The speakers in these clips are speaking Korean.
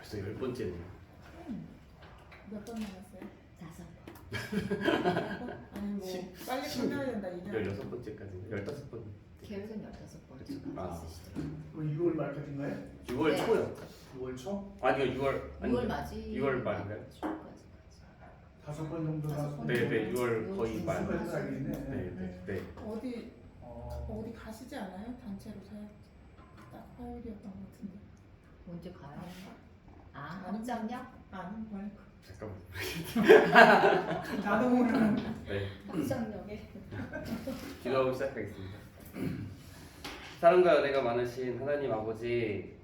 벌써 10번째네요. 몇 번 나갔어요? 5번. 아니 뭐 빨리 끝나야 된다 이게. 16번째까지 15번. 계획은 15번째가 아. 있으시더라고요. 6월 말까지인가요? 6월 네. 초요. 6월 초? 아니요 6월 6월 맞이. 6월 말인가요? 5번 정도가 네, 6월 거의 말. 수가에서 알겠네. 네. 어디 어, 어디 가시지 않아요? 단체로 딱 화요일이었던 것 같은데. 언제 가요? 아, 아니, 확장력? 아니 말. 잠깐만. 나도 모르는. 네. 확장력에. 기도하고 시작하겠습니다. 사랑과 은혜가 많으신 하나님 아버지,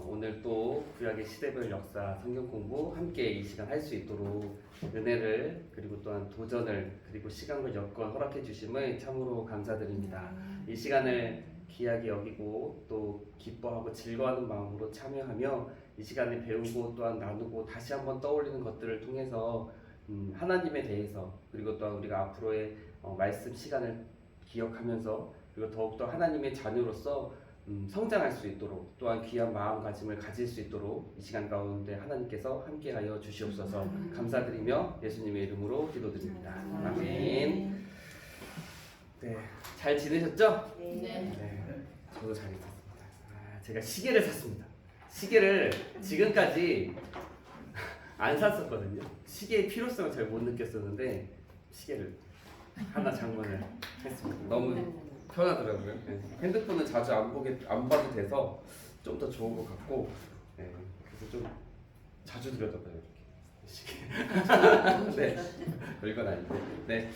오늘 또 구약의 시대별 역사 성경 공부 함께 이 시간 할 수 있도록 은혜를 그리고 또한 도전을 그리고 시간과 여건 허락해 주심을 참으로 감사드립니다. 이 시간을 귀하게 여기고 또 기뻐하고 즐거워하는 마음으로 참여하며 이 시간에 배우고 또한 나누고 다시 한번 떠올리는 것들을 통해서 하나님에 대해서 그리고 또한 우리가 앞으로의 말씀 시간을 기억하면서 그리고 더욱더 하나님의 자녀로서 성장할 수 있도록 또한 귀한 마음가짐을 가질 수 있도록 이 시간 가운데 하나님께서 함께하여 주시옵소서 감사드리며 예수님의 이름으로 기도드립니다. 아멘. 네, 잘 지내셨죠? 네. 네, 저도 잘 있었습니다. 제가 시계를 샀습니다. 시계를 지금까지 안 샀었거든요. 시계의 필요성을 잘 못 느꼈었는데 시계를 하나 장만을 했습니다. 너무 편하더라고요. 네. 핸드폰은 자주 안 봐도 돼서 좀 더 좋은 것 같고, 네. 그래서 좀 자주 들여다봐요 이렇게 시계. 네, 별건 아닌데. 네,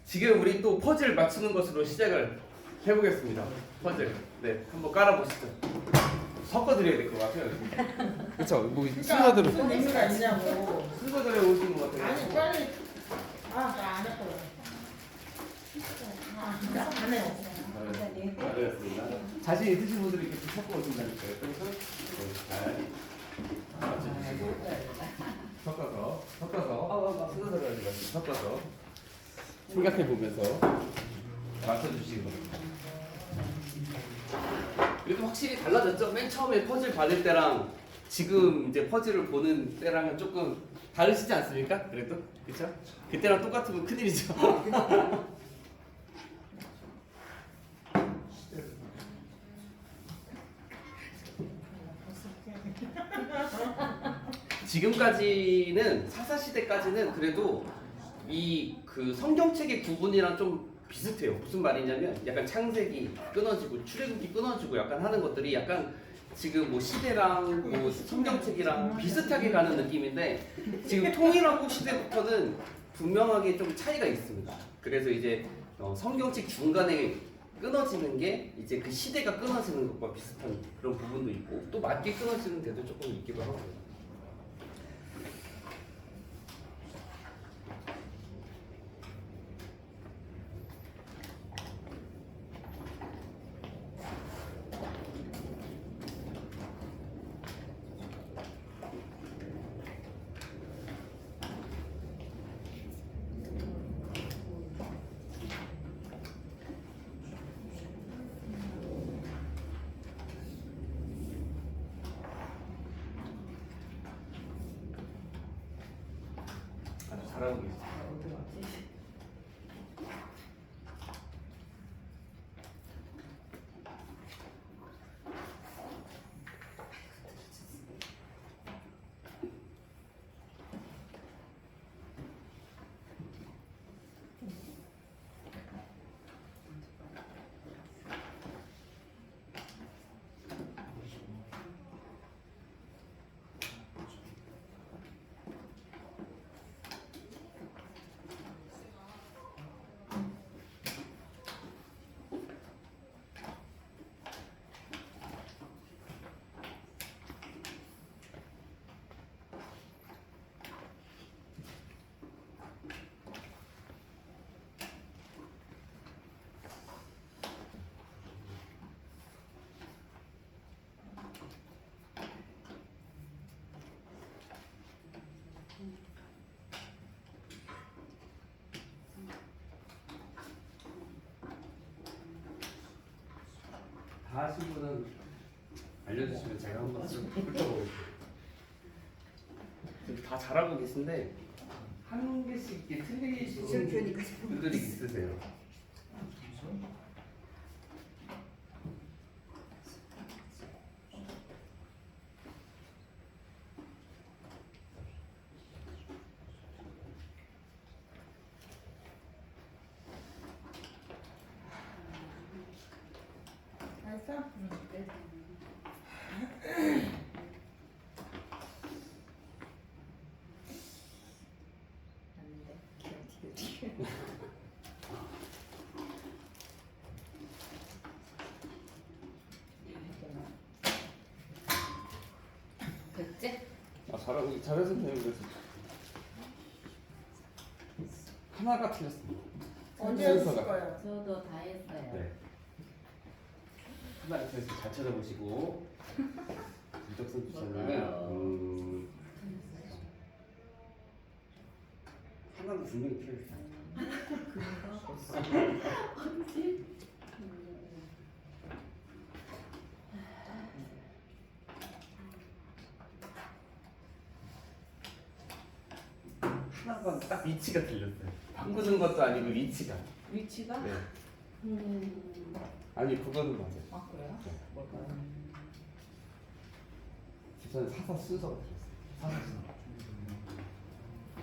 지금 우리 또 퍼즐 맞추는 것으로 시작을 해보겠습니다. 퍼즐. 네, 한번 깔아보시죠. 섞어드려야 될 것 같아요. 그렇죠. 뭐 그러니까 무슨 의미가 있냐고. 순서대로 오신 것 같아요. 아니 빨리. 나 안 했거든. 안 해요. 알겠습니다. 자신 있으신 분들이 이렇게 섞어 오신다니까요. 그래서 잘 맞춰주시고 섞어서 순서대로 하지 마시고 섞어서 생각해 보면서 맞춰주시기 바랍니다. 그래도 확실히 달라졌죠? 맨 처음에 퍼즐 받을 때랑 지금 이제 퍼즐을 보는 때랑은 조금 다르시지 않습니까? 그래도 그렇죠? 그때랑 똑같으면 큰일이죠. 지금까지는 사사시대까지는 그래도 이 그 성경책의 구분이랑 좀 비슷해요. 무슨 말이냐면 약간 창세기 끊어지고 출애굽기 끊어지고 약간 하는 것들이 약간 지금 뭐 시대랑 뭐 성경책이랑 비슷하게 가는 느낌인데 지금 통일왕국 시대부터는 분명하게 좀 차이가 있습니다. 그래서 이제 성경책 중간에 끊어지는 게 이제 그 시대가 끊어지는 것과 비슷한 그런 부분도 있고 또 맞게 끊어지는 데도 조금 있기도 하고요. 아주 잘하고 계세요. 다 하신 분은 알려주시면 제가 한번 훑어보겠습니다. 다 잘하고 계신데 한 개씩 이렇게 틀리시는 분들이 있으세요. 알았어? 안돼. 기억. 됐지? 아 잘하고 잘하셨네요. 그래서 하나가 틀렸습니다. 언제 하실 순서가. 거예요? 저도 다 했어요. 네. 하나 그래서 잘 찾아보시고 이덕선 주사님은 하나는 분명히 틀렸어요. 하나가 딱 위치가 틀렸어요. 바꾸는 것도 아니고 위치가. 위치가? 네. 아니 그거는 맞아요. 아 그래요? 네. 뭘까요? 주사는 사사 순서가 틀렸어요. 사사 순서.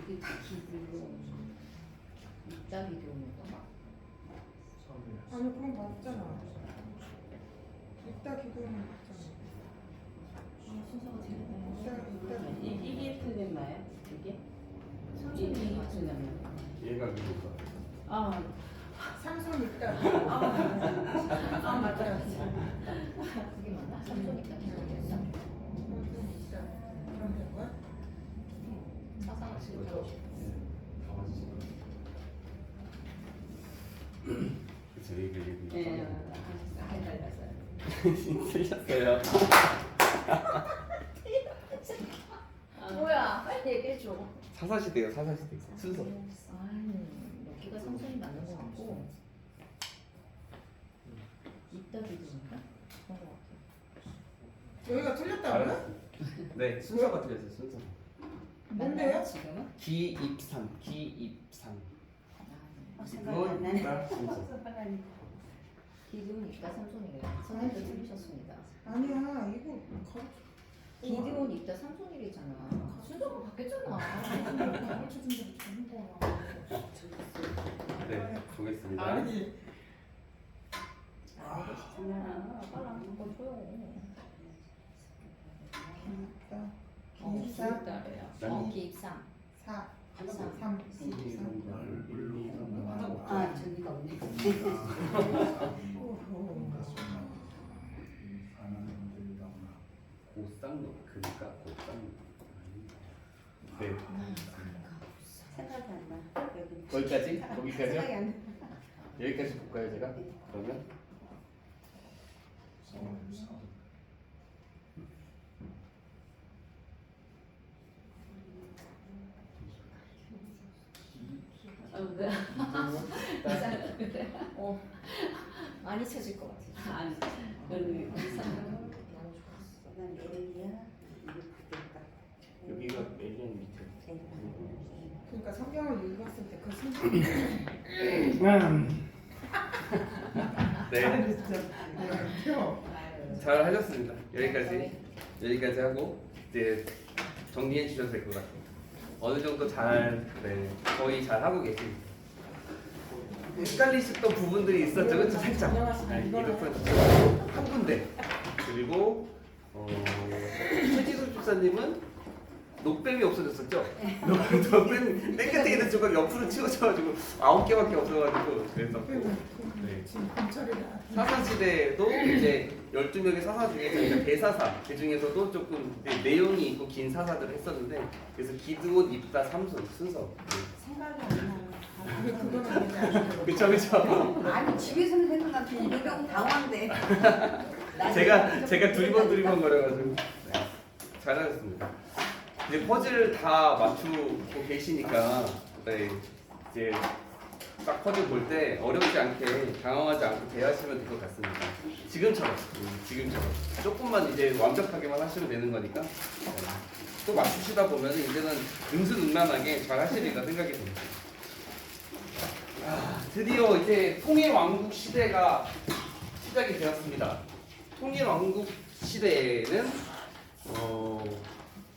이게 기드로 이따 기드로는 거 아니 그럼 맞잖아. 이따 기도는 맞잖아. 순서가 틀리네요. 이따 이게 틀린 말이야? 이게? 삼촌이 이게 틀렸나? 얘가 위로가. 아, 삼손 있다. 아 맞다. 그게 맞나? 삼촌 있다 기드로였어? 삼손 있다. 그럼 된 거야? 사사가 다시 지금 거죠. 다 맞으신 거예요. 그쵸 얘기 예, 헷갈렸어요. 틀렸어요. 뭐야? 빨리 얘기해줘. 사사시대요 사사시대 순서. 여기가 삼손이 맞는 거 같고 이따 기드로인가? 그런 거 같아. 여기가 틀렸다고요? 네 순서가 틀렸어요 순서. 뭔데요? 지금은? 기입상 기입상. 생각이 안 나네. 순서. 기드온 있다 삼손이래요. 선생님도 틀리셨습니다. 아니야 이거 기드온 있다 삼손이래잖아. 순서가 바뀌었잖아. 가르쳐준 대로 주는 거야. 네 보겠습니다. 아니 그냥 한번 줘요. 기입다. 기입상? 기입사 기입상. 4 하나 3 아 저기가 없네. 고쌍로 그니까 고쌍로. 네 생각이 안 나. 여기. 거기까지 생각이 거기까지요? 안 나. 여기까지 볼까요 제가? 그러면 네. 많이 찾을 것 같아. 아니 여기. 너무 좋았어. 난 에리야. 이거 그때다. 여기가 메인 밑에. 그러니까 성경을 읽었을 때 그 순서 네. 잘 하셨습니다. 여기까지 하고 이제 정리해 주셔도 될 것 같아요. 어느 정도 네, 거의 잘 하고 계십니다. 헷갈리셨던 부분들이 있었죠, 그렇죠? 살짝. 한 군데. 그리고 최지수 주사님은 녹뱀이 없어졌었죠? 녹뱀 맨 끝에 있는 조각 옆으로 치워져가지고 9개밖에 없어가지고 그랬었고. 네. 지금 검찰이다. 사사시대도 이제 12명의 사사 중에 저희가 대사사 그 중에서도 조금 내용이 있고 긴 사사들을 했었는데 그래서 기드온, 입다, 삼손 순서. 생각이 안 나. 그거는 아니지. 그쵸. 아니 집에서는 생각나지. 이거 당황돼. 제가 두리번 거려가지고 잘하셨습니다. 이제 퍼즐을 다 맞추고 계시니까 네, 이제 사건을 볼 때 어렵지 않게 당황하지 않고 대하시면 될 것 같습니다. 지금처럼 조금만 이제 완벽하게만 하시면 되는 거니까 또 맞추시다 보면 이제는 능수능란하게 잘 하시리라 생각이 듭니다. 드디어 이제 통일왕국 시대가 시작이 되었습니다. 통일왕국 시대에는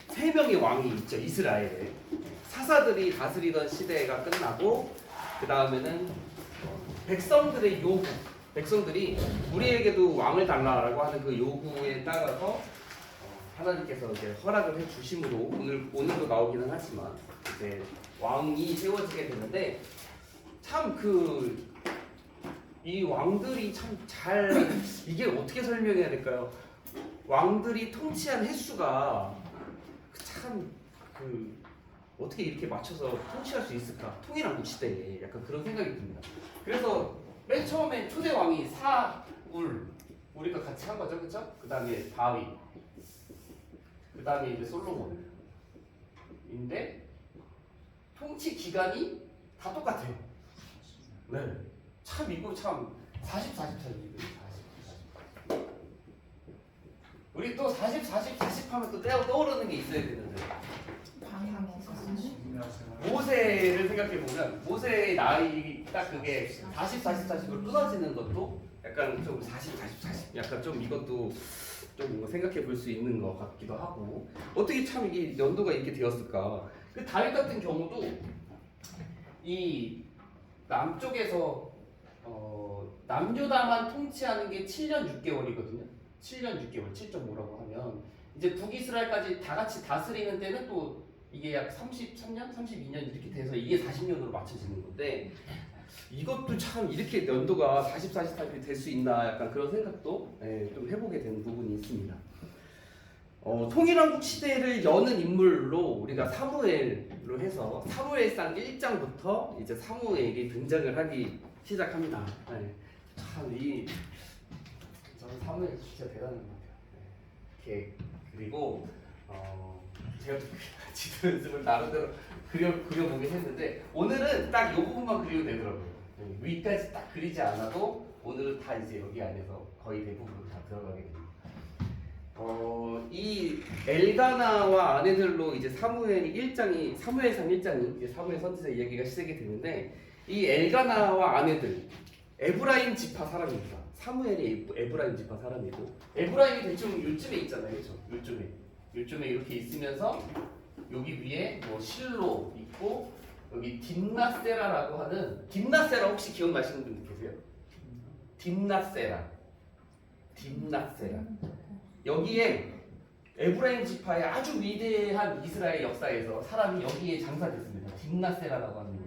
3명의 왕이 있죠. 이스라엘에 사사들이 다스리던 시대가 끝나고 그 다음에는 백성들의 요구, 백성들이 우리에게도 왕을 달라라고 하는 그 요구에 따라서 하나님께서 이제 허락을 해주심으로 오늘도 나오기는 하지만 이제 왕이 세워지게 되는데 참 이 왕들이 참 이게 어떻게 설명해야 될까요? 왕들이 통치한 횟수가 참 어떻게 이렇게 맞춰서 통치할 수 있을까? 통일왕국 시대에 약간 그런 생각이 듭니다. 그래서 맨 처음에 초대 왕이 사울, 우리가 같이 한 거죠, 그렇죠? 그 다음에 다윗, 그 다음에 이제 솔로몬인데 통치 기간이 다 똑같아요. 네, 참 이거 참 40 우리 또 40 하면 또 떠오르는 게 있어야 되는데. 모세를 생각해 보면 모세의 나이 딱 그게 40으로 끊어지는 것도 약간 좀 40 약간 좀 이것도 좀 뭔가 생각해 볼 수 있는 것 같기도 하고 어떻게 참 이게 연도가 이렇게 되었을까? 그 다윗 같은 경우도 이 남쪽에서 남유다만 통치하는 게 7년 6개월이거든요. 7년 6개월, 7.5라고 하면 이제 북이스라엘까지 다 같이 다스리는 때는 또 이게 약 33년, 32년 이렇게 돼서 이게 40년으로 맞춰지는 건데 이것도 참 이렇게 연도가 40이 될 수 있나 약간 그런 생각도 좀 해보게 되는 부분이 있습니다. 통일왕국 시대를 여는 인물로 우리가 사무엘로 해서 사무엘상 1장부터 이제 사무엘이 등장을 하기 시작합니다. 저는 사무엘 진짜 대단한 것 같아요. 그리고 제가 지도 연습을 나름대로 그려보긴 했는데 오늘은 딱 이 부분만 그려도 되더라고요. 위까지 딱 그리지 않아도 오늘은 다 이제 여기 안에서 거의 대부분 다 들어가게 됩니다. 이 엘가나와 아내들로 이제 사무엘상 1장이 이제 사무엘 선지자 이야기가 시작이 되는데 이 엘가나와 아내들 에브라임 지파 사람입니다. 사무엘이 에브라임 지파 사람이고 에브라임이 대충 요쯤에 있잖아요, 그렇죠? 요쯤에 이렇게 있으면서 여기 위에 뭐 실로 있고 여기 딥나세라라고 하는 딥나세라 혹시 기억나시는 분 계세요? 딥나세라 여기에 에브라임 지파의 아주 위대한 이스라엘 역사에서 사람이 여기에 장사됐습니다. 딥나세라라고 하는 거.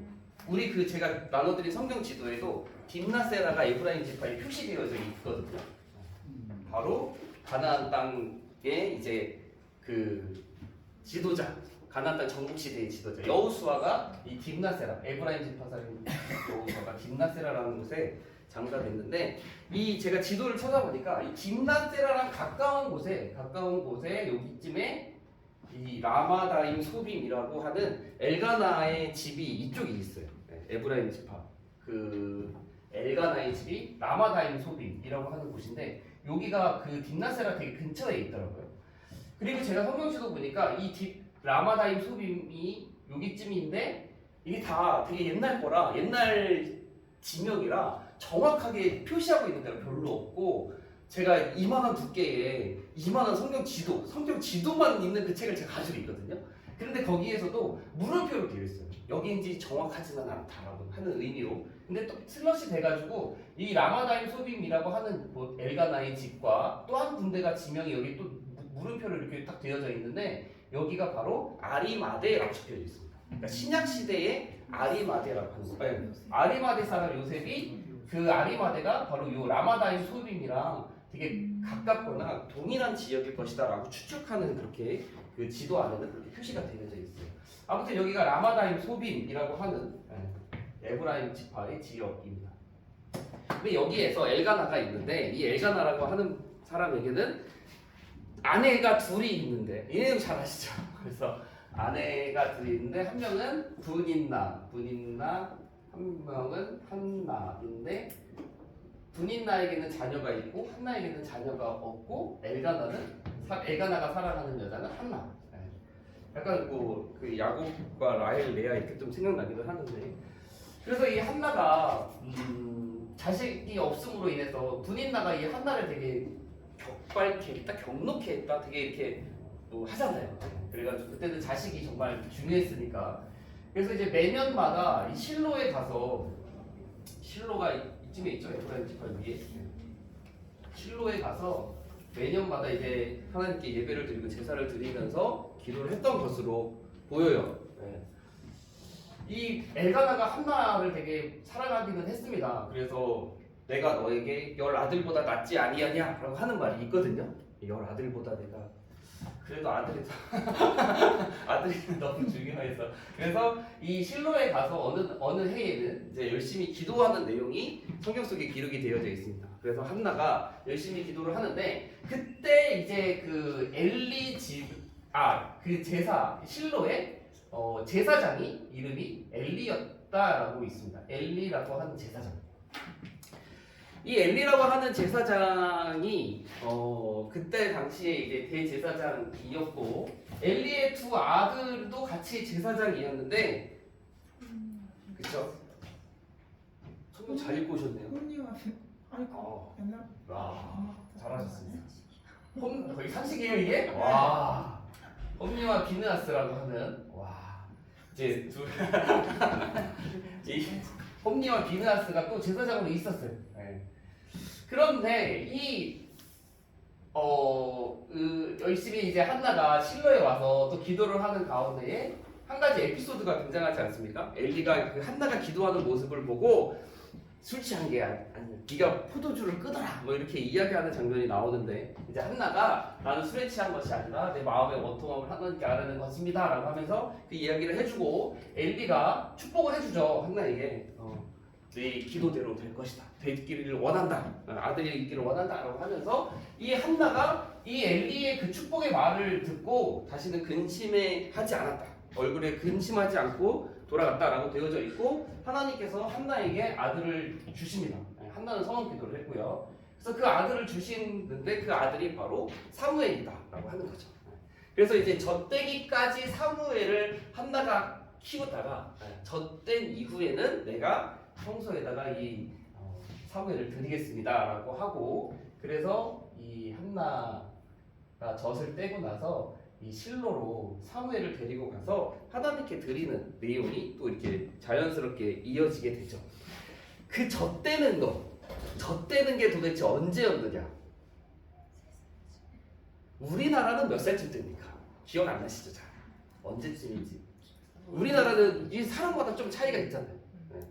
우리 제가 나눠드린 성경 지도에도 딥나세라가 에브라임 지파에 표시되어져 있거든요. 바로 가나안 땅의 이제 그 지도자, 가나안 땅 정복 시대의 지도자 여호수아가 이 딥나세라, 에브라임 지파 사람 여호수아가 딥나세라라는 곳에 장사됐는데 이 제가 지도를 찾아보니까 이 딥나세라랑 가까운 곳에 여기쯤에 이 라마다임 소빔이라고 하는 엘가나의 집이 이쪽에 있어요. 에브라임 지파 그 엘가나의 집이 라마다임 소빔이라고 하는 곳인데 여기가 그 딥나세라 되게 근처에 있더라고요. 그리고 제가 성경지도 보니까 이 라마다임 소빔이 여기쯤인데 이게 다 되게 옛날 거라 옛날 지명이라 정확하게 표시하고 있는 데가 별로 없고 제가 이만한 두께에 이만한 성경 지도만 있는 그 책을 제가 가지고 있거든요. 그런데 거기에서도 물음표로 되어 있어요. 여기인지 정확하지는 않다라고 하는 의미로. 근데 또 슬롯이 돼가지고 이 라마다임 소빔이라고 하는 뭐 엘가나의 집과 또 한 군데가 지명이 여기 또 물음표로 이렇게 딱 되어져 있는데 여기가 바로 아리마데라고 적혀져 있습니다. 그러니까 신약 시대의 아리마데라고 하는 거예요. 아리마데 사람 요셉이 그 아리마데가 바로 요 라마다임 소빔이랑 되게 가깝거나 동일한 지역일 것이다라고 추측하는 그렇게 그 지도 안에는 그렇게 표시가 되어져 있어요. 아무튼 여기가 라마다임 소빔이라고 하는 에브라임 지파의 지역입니다. 근데 여기에서 엘가나가 있는데 이 엘가나라고 하는 사람에게는 아내가 둘이 있는데 이 내용 잘 아시죠? 그래서 아내가 둘이 있는데 한 명은 분인나 한 명은 한나인데 분인나에게는 자녀가 있고 한나에게는 자녀가 없고 엘가나가 사랑하는 여자는 한나. 네. 약간 그 야곱과 라헬 레아 이렇게 좀 생각나기도 하는데 그래서 이 한나가 자식이 없음으로 인해서 분인나가 이 한나를 되게 격발케 했다, 경록케 했다, 되게 이렇게 또 하잖아요. 그래가지고 그때는 자식이 정말 중요했으니까. 그래서 이제 매년마다 이 실로에 가서 실로가 이쯤에 있죠, 에프라임 지팡이 위에. 실로에 가서 매년마다 이제 하나님께 예배를 드리고 제사를 드리면서 기도를 했던 것으로 보여요. 네. 이 엘가나가 한나를 되게 사랑하기는 했습니다. 그래서 내가 너에게 10아들보다 낫지 아니하냐라고 하는 말이 있거든요. 10아들보다 내가 그래도 아들이 너무 중요해서 그래서 이 실로에 가서 어느 해에는 이제 열심히 기도하는 내용이 성경 속에 기록이 되어져 있습니다. 그래서 한나가 열심히 기도를 하는데 그때 이제 그 엘리 그 제사 실로의 제사장이 이름이 엘리였다라고 있습니다. 엘리라고 하는 제사장. 이 엘리라고 하는 제사장이 그때 당시에 이제 대제사장이었고 엘리의 두 아들도 같이 제사장이었는데 그쵸? 성경 잘 읽고 오셨네요. 혼리와 아이고 옛날 와 잘하셨습니다. 거의 상식이에요 이게? 와 홈리와 비느하스라고 하는 와 이제 이 홈리와 비느하스가 또 제사장으로 있었어요. 네. 그런데 열심히 이제 한나가 실로에 와서 또 기도를 하는 가운데에 한 가지 에피소드가 등장하지 않습니까? 엘리가 그 한나가 기도하는 모습을 보고 술 취한 게 아니야. 네가 포도주를 끄더라. 뭐 이렇게 이야기하는 장면이 나오는데 이제 한나가 나는 술에 취한 것이 아니라 내 마음의 원통함을 하나님께 아뢰는 것입니다라고 하면서 그 이야기를 해주고 엘리가 축복을 해주죠 한나에게. 네 기도대로 될 것이다. 되기를 원한다. 아들이 있기를 원한다라고 하면서 이 한나가 이 엘리의 그 축복의 말을 듣고 다시는 근심하지 않았다. 얼굴에 근심하지 않고 돌아갔다라고 되어져 있고 하나님께서 한나에게 아들을 주십니다. 한나는 성원 기도를 했고요. 그래서 그 아들을 주시는데 그 아들이 바로 사무엘이다라고 하는 거죠. 그래서 이제 젖되기까지 사무엘을 한나가 키우다가 젖된 이후에는 내가 성소에다가 이 사무엘을 드리겠습니다라고 하고 그래서 이 한나가 젖을 떼고 나서 이 실로로 사무엘을 데리고 가서 하나님께 드리는 내용이 또 이렇게 자연스럽게 이어지게 되죠. 그 젖대는 게 도대체 언제였느냐? 우리나라는 몇 살쯤 됩니까? 기억 안 나시죠? 잘 언제쯤인지. 우리나라는 이 사람마다 좀 차이가 있잖아요.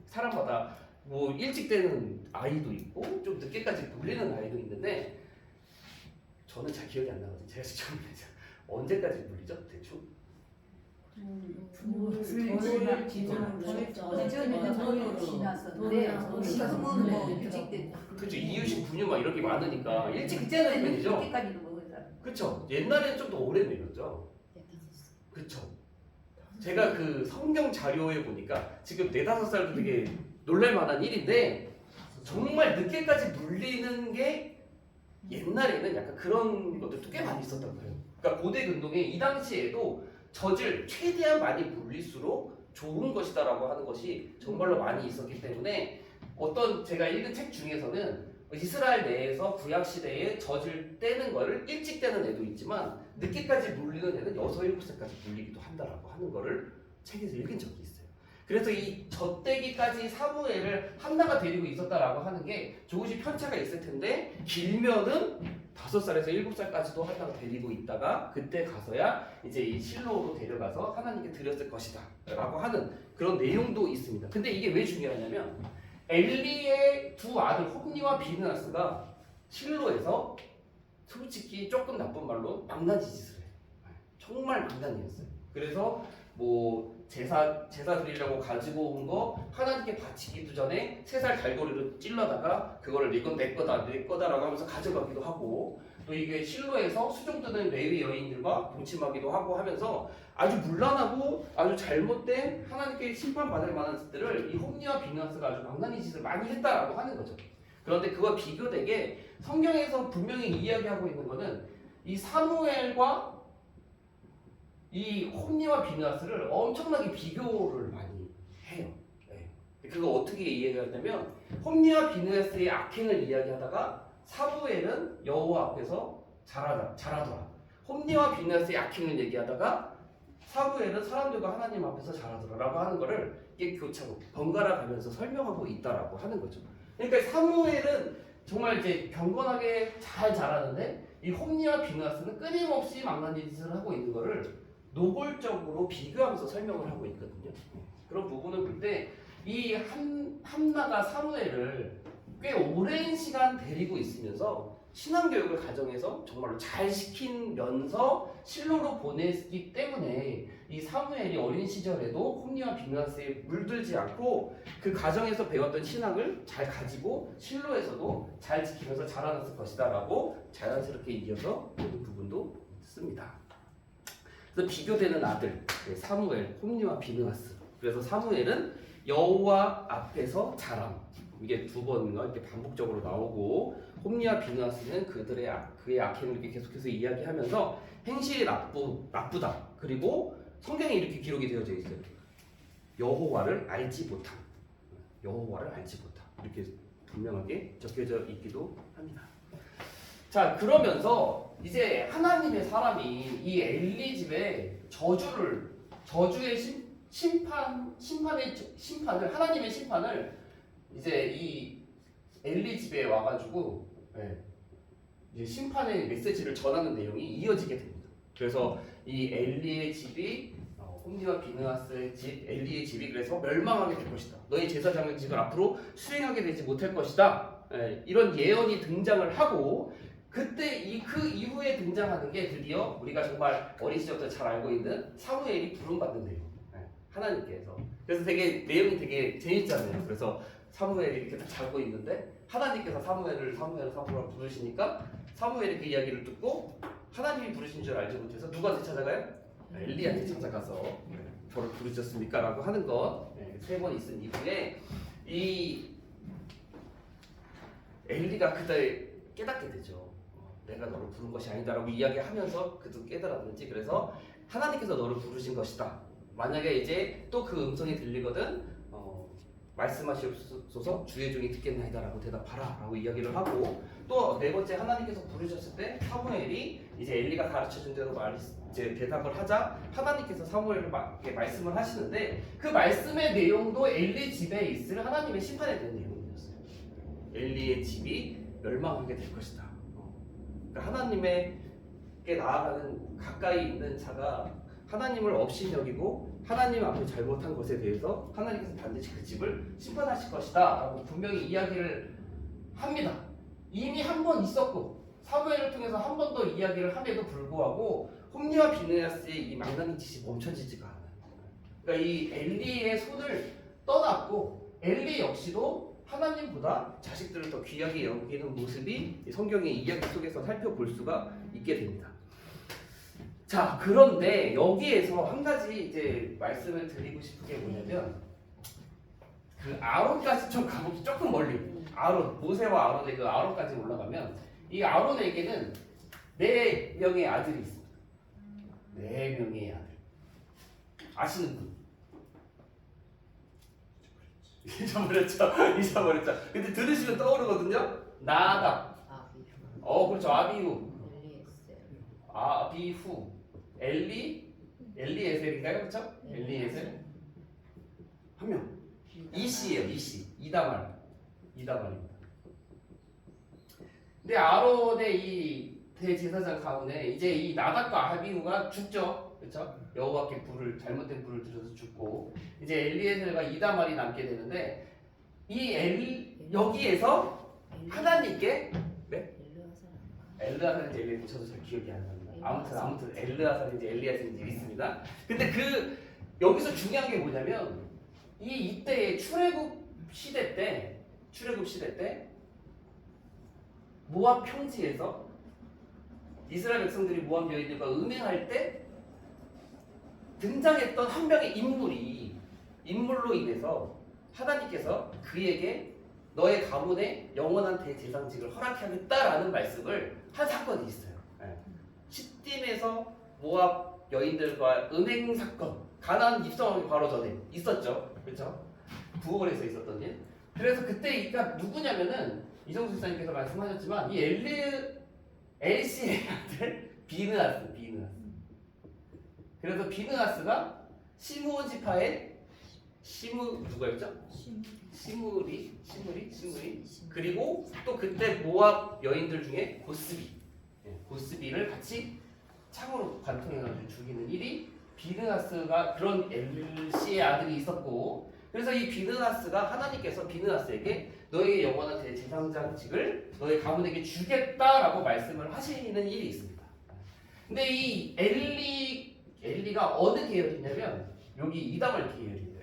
사람마다 뭐 일찍 되는 아이도 있고 좀 늦게까지 물리는 아이도 있는데 저는 잘 기억이 안 나거든요. 제가 처음 언제까지 물리죠? 대충? 그렇죠. 이유식 분유 막 이런 게 많으니까 일찍 째는 편이죠. 그렇죠. 옛날에는 좀 더 오래 먹였죠. 그렇죠. 제가 그 성경 자료에 보니까 지금 4-5살도 되게 놀랄만한 일인데 정말 늦게까지 물리는 게 옛날에는 약간 그런 것들도 꽤 많이 있었던 거예요. 그러니까 고대 근동에 이 당시에도 젖을 최대한 많이 물릴수록 좋은 것이다라고 하는 것이 정말로 많이 있었기 때문에 어떤 제가 읽은 책 중에서는 이스라엘 내에서 구약 시대에 젖을 떼는 거를 일찍 떼는 애도 있지만 늦게까지 물리는 애는 6-7살까지 물리기도 한다라고 하는 거를 책에서 읽은 적이 있어요. 그래서 이 젖떼기까지 사무엘을 한나가 데리고 있었다라고 하는 게 조금씩 편차가 있을 텐데 길면은 5살에서 7살까지도 한나가 데리고 있다가 그때 가서야 이제 이 실로로 데려가서 하나님께 드렸을 것이다 라고 하는 그런 내용도 있습니다. 근데 이게 왜 중요하냐면 엘리의 두 아들 홈리와 비느하스가 실로에서 솔직히 조금 나쁜 말로 망나니 짓을 해요. 정말 망나니였어요. 그래서 뭐 제사 드리려고 가지고 온 거 하나님께 바치기도 전에 쇠살 갈고리로 찔러다가 그거를 이건 내 거다라고 하면서 가져가기도 하고, 또 이게 실로에서 수종드는 레위 여인들과 동침하기도 하고 하면서 아주 문란하고 아주 잘못된 하나님께 심판받을 만한 짓들을 이 홈리와 비느하스가 아주 망나니 짓을 많이 했다라고 하는 거죠. 그런데 그와 비교되게 성경에서 분명히 이야기하고 있는 거는 이 사무엘과 이 홈리와 비느하스를 엄청나게 비교를 많이 해요. 네. 그거 어떻게 이야기하냐면 홈리와 비느하스의 악행을 이야기하다가 사무엘은 여호와 앞에서 잘하더라. 홈리와 비느하스의 악행을 얘기하다가 사무엘은 사람들과 하나님 앞에서 잘하더라라고 하는 거를 이게 교차로 번갈아 가면서 설명하고 있다라고 하는 거죠. 그러니까 사무엘은 정말 이제 경건하게 잘 자라는데 이 홈리와 비느하스는 끊임없이 망나니 짓을 하고 있는 거를 노골적으로 비교하면서 설명을 하고 있거든요. 그런 부분을 볼 때 이 한나가 사무엘을 꽤 오랜 시간 데리고 있으면서 신앙교육을 가정에서 정말로 잘 시키면서 실로로 보냈기 때문에 이 사무엘이 어린 시절에도 홈리와 비느하스에 물들지 않고 그 가정에서 배웠던 신앙을 잘 가지고 실로에서도 잘 지키면서 자라났을 것이다 라고 자연스럽게 이어서 보는 부분도 있습니다. 그래서 비교되는 아들 사무엘, 홈리와 비느하스. 그래서 사무엘은 여호와 앞에서 자람. 이게 두 번인가 이렇게 반복적으로 나오고, 홈리와 비느하스는 그의 악행을 이렇게 계속해서 이야기하면서 행실이 나쁘다. 그리고 성경에 이렇게 기록이 되어져 있어요. 여호와를 알지 못함. 여호와를 알지 못함. 이렇게 분명하게 적혀져 있기도 합니다. 자, 그러면서 이제 하나님의 사람이 이 엘리 집에 저주의 심판을 하나님의 심판을 이제 이 엘리 집에 와가지고 이제 심판의 메시지를 전하는 내용이 이어지게 됩니다. 그래서 이 엘리의 집이 홈리와 비느하스의 집, 엘리의 집이 그래서 멸망하게 될 것이다. 너희 제사장직을 앞으로 수행하게 되지 못할 것이다. 이런 예언이 등장을 하고, 그때 그 이후에 등장하는 게 드디어 우리가 정말 어린 시절부터 잘 알고 있는 사무엘이 부름받는 내용. 하나님께서. 그래서 되게 내용이 되게 재밌잖아요. 그래서 사무엘이 이렇게 딱 자고 있는데 하나님께서 사무엘을 부르시니까 사무엘이 그 이야기를 듣고 하나님이 부르신 줄 알지 못해서 누구한테 찾아가요? 엘리한테 찾아가서 저를 부르셨습니까? 라고 하는 것 3번 있은 이후에 이 엘리가 그때 깨닫게 되죠. 내가 너를 부른 것이 아니다라고 이야기하면서 그도 깨달았는지, 그래서 하나님께서 너를 부르신 것이다. 만약에 이제 또 그 음성이 들리거든 말씀하시옵소서 주의 종이 듣겠나이다라고 대답하라 라고 이야기를 하고, 또 4번째 하나님께서 부르셨을 때 사무엘이 이제 엘리가 가르쳐준 대로 이제 대답을 하자 하나님께서 사무엘에게 말씀을 하시는데, 그 말씀의 내용도 엘리 집에 있을 하나님의 심판에 대한 내용이었어요. 엘리의 집이 멸망하게 될 것이다. 그러니까 하나님께 나아가는 가까이 있는 자가 하나님을 없이 여기고 하나님 앞에 잘못한 것에 대해서 하나님께서 반드시 그 집을 심판하실 것이다 라고 분명히 이야기를 합니다. 이미 한 번 있었고 사무엘을 통해서 한 번 더 이야기를 함에도 불구하고 홈리와 비느하스의 이 망나니 짓이 멈춰지지가 않아요. 그러니까 이 엘리의 손을 떠났고 엘리 역시도 하나님보다 자식들을 더 귀하게 여기는 모습이 성경의 이야기 속에서 살펴볼 수가 있게 됩니다. 자, 그런데 여기에서 한 가지 이제 말씀을 드리고 싶은 게 뭐냐면, 그 아론까지 좀 가보기 조금 멀리, 모세와 아론의 그 아론까지 올라가면 이 아론에게는 4명의 아들이 있습니다. 4명의 아들. 아시는 분? 잊어버렸죠. 근데 들으시면 떠오르거든요. 나답. 그렇죠. 아비후. 아비후. 엘리에셀인가요? 그렇죠? 엘리에셀. 한 명. 이씨예요. 이다말입니다. 근데 아론의 이 대제사장 가운데 이제 이 나답과 아비후가 죽죠. 그렇죠? 여호와께 잘못된 불을 들여서 죽고 이제 엘리에셀과 이다말이 남게 되는데, 여기에서 하나님께 엘르아살인지 엘리에셀 저도 잘 기억이 안 납니다. 아무튼 엘르아살인지 엘리에셀인지 있습니다. 근데 그 여기서 중요한 게 뭐냐면 이때의 출애굽 시대 때 모압 평지에서 이스라엘 백성들이 모압 여인들과 음행할 때 등장했던 한 명의 인물로 인해서 하나님께서 그에게 너의 가문에 영원한 대제사장직을 허락하겠다라는 말씀을 한 사건이 있어요. 시딤에서 모압 여인들과 음행 사건, 가나안 입성하기 바로 전에 있었죠. 그렇죠? 부월에서 있었던 일. 그래서 그때 그러니까 누구냐면은 이정수 집사님께서 말씀하셨지만 이 엘시의 아들 비느하스. 그래서 비느하스가 시므온 지파의 누구였죠? 시므리 그리고 또 그때 모압 여인들 중에 고스비를 같이 창으로 관통해가지고 죽이는 일이 비느하스가 그런 엘시의 아들이 있었고 그래서 이 비느하스가 하나님께서 비느하스에게 너에게 영원한 대제사장직을 너의 가문에게 주겠다라고 말씀을 하시는 일이 있습니다. 근데 이 엘리가 어느 계열이냐면 여기 이다말 계열이에요.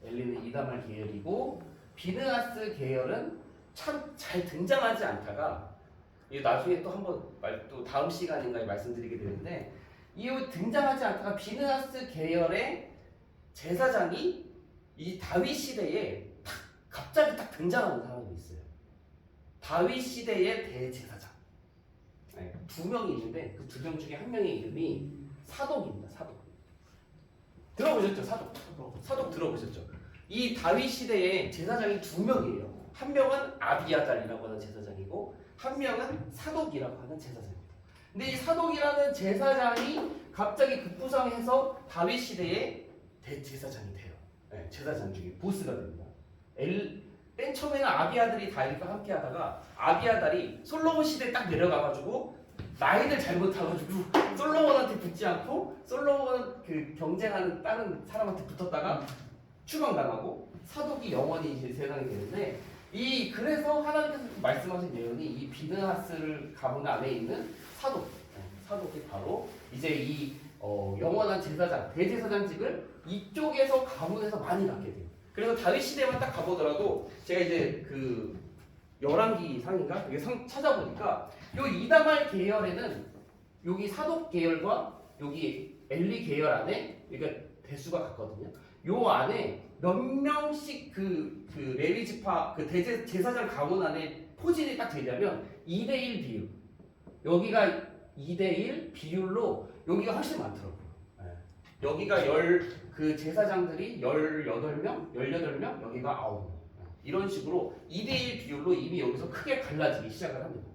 엘리는 이다말 계열이고 비느하스 계열은 참 잘 등장하지 않다가 나중에 또 한번 또 다음 시간인가에 말씀드리게 되는데 이 등장하지 않다가 비느하스 계열의 제사장이 이 다윗 시대에 갑자기 딱 등장하는 사람이 있어요. 다윗 시대의 대제사장. 두 명이 있는데 그 두 명 중에 한 명의 이름이 사독입니다. 사독. 들어보셨죠? 사독 들어보셨죠? 이 다윗 시대에 제사장이 두 명이에요. 한 명은 아비아달이라고 하는 제사장이고 한 명은 사독이라고 하는 제사장입니다. 근데 이 사독이라는 제사장이 갑자기 급부상해서 다윗 시대의 대제사장이 돼요. 제사장 중에 보스가 됩니다. 맨 처음에는 아비아달이 다윗과 함께 하다가 아비아달이 솔로몬 시대에 딱 내려가가지고 나이를 잘못해가지고 솔로몬한테 붙지 않고 솔로몬 그 경쟁하는 다른 사람한테 붙었다가 추방당하고 사독이 영원히 이제 세상에 되는데 그래서 하나님께서 말씀하신 예언이 이 비느하스를 가문 안에 있는 사독이 바로 이제 이 영원한 제사장 대제사장직을 이쪽에서 가문에서 많이 갖게 돼요. 그래서 다윗 시대만 딱 가보더라도 제가 이제 그 열왕기 상인가 이게 찾아보니까 요 이다말 계열에는 여기 사독 계열과 여기 엘리 계열 안에 그러니까 대수가 같거든요. 요 안에 몇 명씩 그 레위 지파 그 제사장 가문 안에 포진이 딱 되냐면 2대1 비율. 여기가 2대1 비율로 여기가 훨씬 많더라고요. 여기가 그 제사장들이 18명, 여기가 9명. 이런 식으로 2대1 비율로 이미 여기서 크게 갈라지기 시작을 합니다.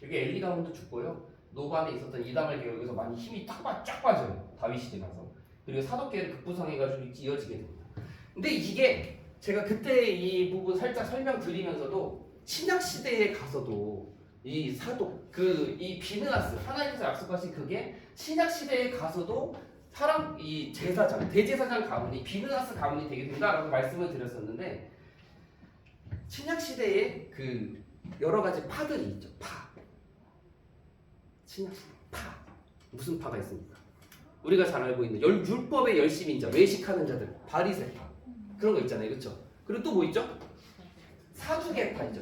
여기 엘리 가문도 죽고요. 노반에 있었던 이다말 계열 여기서 많이 힘이 쫙 빠져요. 다윗 시대 가서. 그리고 사독 계열이 급부상해가지고 이어지게 됩니다. 근데 이게 제가 그때 이 부분 살짝 설명드리면서도 신약 시대에 가서도 이 사독 이 비느하스 하나님께서 약속하신 그게 신약 시대에 가서도 이 제사장 대제사장 가문이 비느하스 가문이 되게 된다라고 말씀을 드렸었는데 신약 시대에 그 여러 가지 파들이 있죠. 신약 시대 무슨 파가 있습니까? 우리가 잘 알고 있는 율법의 열심인 자, 외식하는 자들, 바리새파 그런 거 있잖아요, 그렇죠? 그리고 또 뭐 있죠? 사두개파 있죠,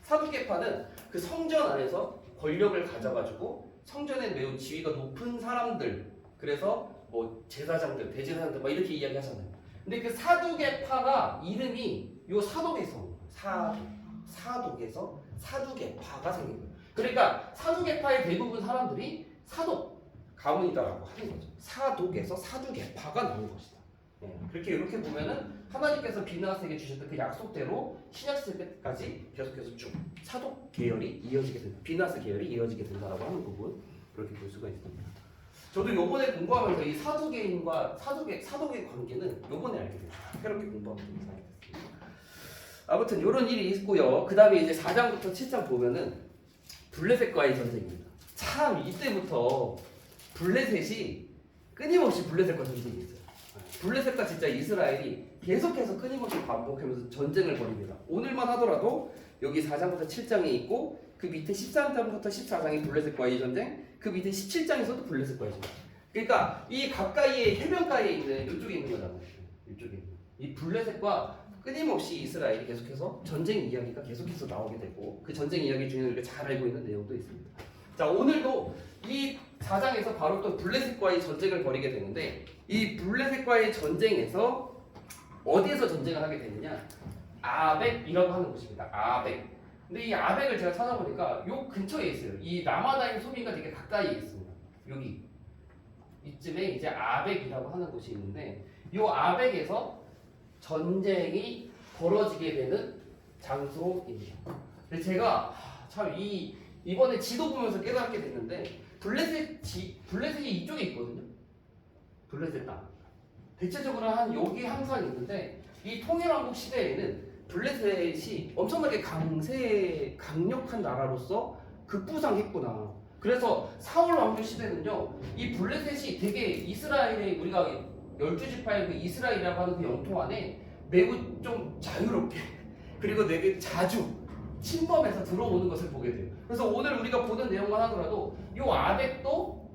사두개파는 그 성전 안에서 권력을 가져가지고 성전에 매우 지위가 높은 사람들, 그래서 뭐 제사장들, 대제사장들 막 이렇게 이야기하잖아요. 근데 그 사두개파가 이름이 요 사독에서 온 거예요. 사독에서 사두개파가 생긴 거예요. 그러니까 사두개파의 대부분 사람들이 사독 가문이다라고 하는 거죠. 사독에서 사두개파가 나온 것이다. 그렇게 이렇게 보면은 하나님께서 비느하스에게 주셨던 그 약속대로 신약 시대 때까지 계속해서 쭉 사독 계열이 이어지게 된다. 비느하스 계열이 이어지게 된다라고 하는 부분 그렇게 볼 수가 있습니다. 저도 요번에 공부하면서 이 사두개인과 사독의 관계는 요번에 알게 됐어요. 새롭게 공부하면서 이상이 됐습니다. 아무튼 이런 일이 있고요. 그 다음에 이제 4장부터 7장 보면은 블레셋과의 전쟁입니다. 참 이때부터 블레셋이 끊임없이 블레셋과 전쟁이 있어요. 블레셋과 진짜 이스라엘이 계속해서 끊임없이 반복하면서 전쟁을 벌입니다. 오늘만 하더라도 여기 4장부터 7장이 있고 그 밑에 13장부터 14장이 블레셋과의 전쟁, 그 밑에 17장에서도 블레셋과의 전쟁. 그러니까 이 가까이에 해변가에 있는 이쪽에 있는 거잖아요. 이쪽에 있는 이 블레셋과 끊임없이 이스라엘이 계속해서 전쟁 이야기가 계속해서 나오게 되고 그 전쟁 이야기 중에 우리가 잘 알고 있는 내용도 있습니다. 자, 오늘도 이 4장에서 바로 또 블레셋과의 전쟁을 벌이게 되는데 이 블레셋과의 전쟁에서 어디에서 전쟁을 하게 되느냐? 아벡이라고 하는 곳입니다. 아벡. 근데 이 아벡을 제가 찾아보니까 요 근처에 있어요. 이 라마다임 소민과 되게 가까이에 있습니다. 여기 이쯤에 이제 아벡이라고 하는 곳이 있는데 요 아벡에서 전쟁이 벌어지게 되는 장소입니다. 근데 제가 참 이번에 지도 보면서 깨닫게 됐는데 블레셋이 이쪽에 있거든요. 블레셋 땅. 대체적으로 한 여기 항상 있는데 이 통일왕국 시대에는 블레셋이 엄청나게 강력한 나라로서 급부상했구나. 그래서 사울 왕조 시대는요, 이 블레셋이 되게 이스라엘의 우리가 12지파의 그 이스라엘이라고 하는 그 영토 안에 매우 좀 자유롭게 그리고 되게 자주 침범해서 들어오는 것을 보게 돼요. 그래서 오늘 우리가 보는 내용만 하더라도 이 아벡도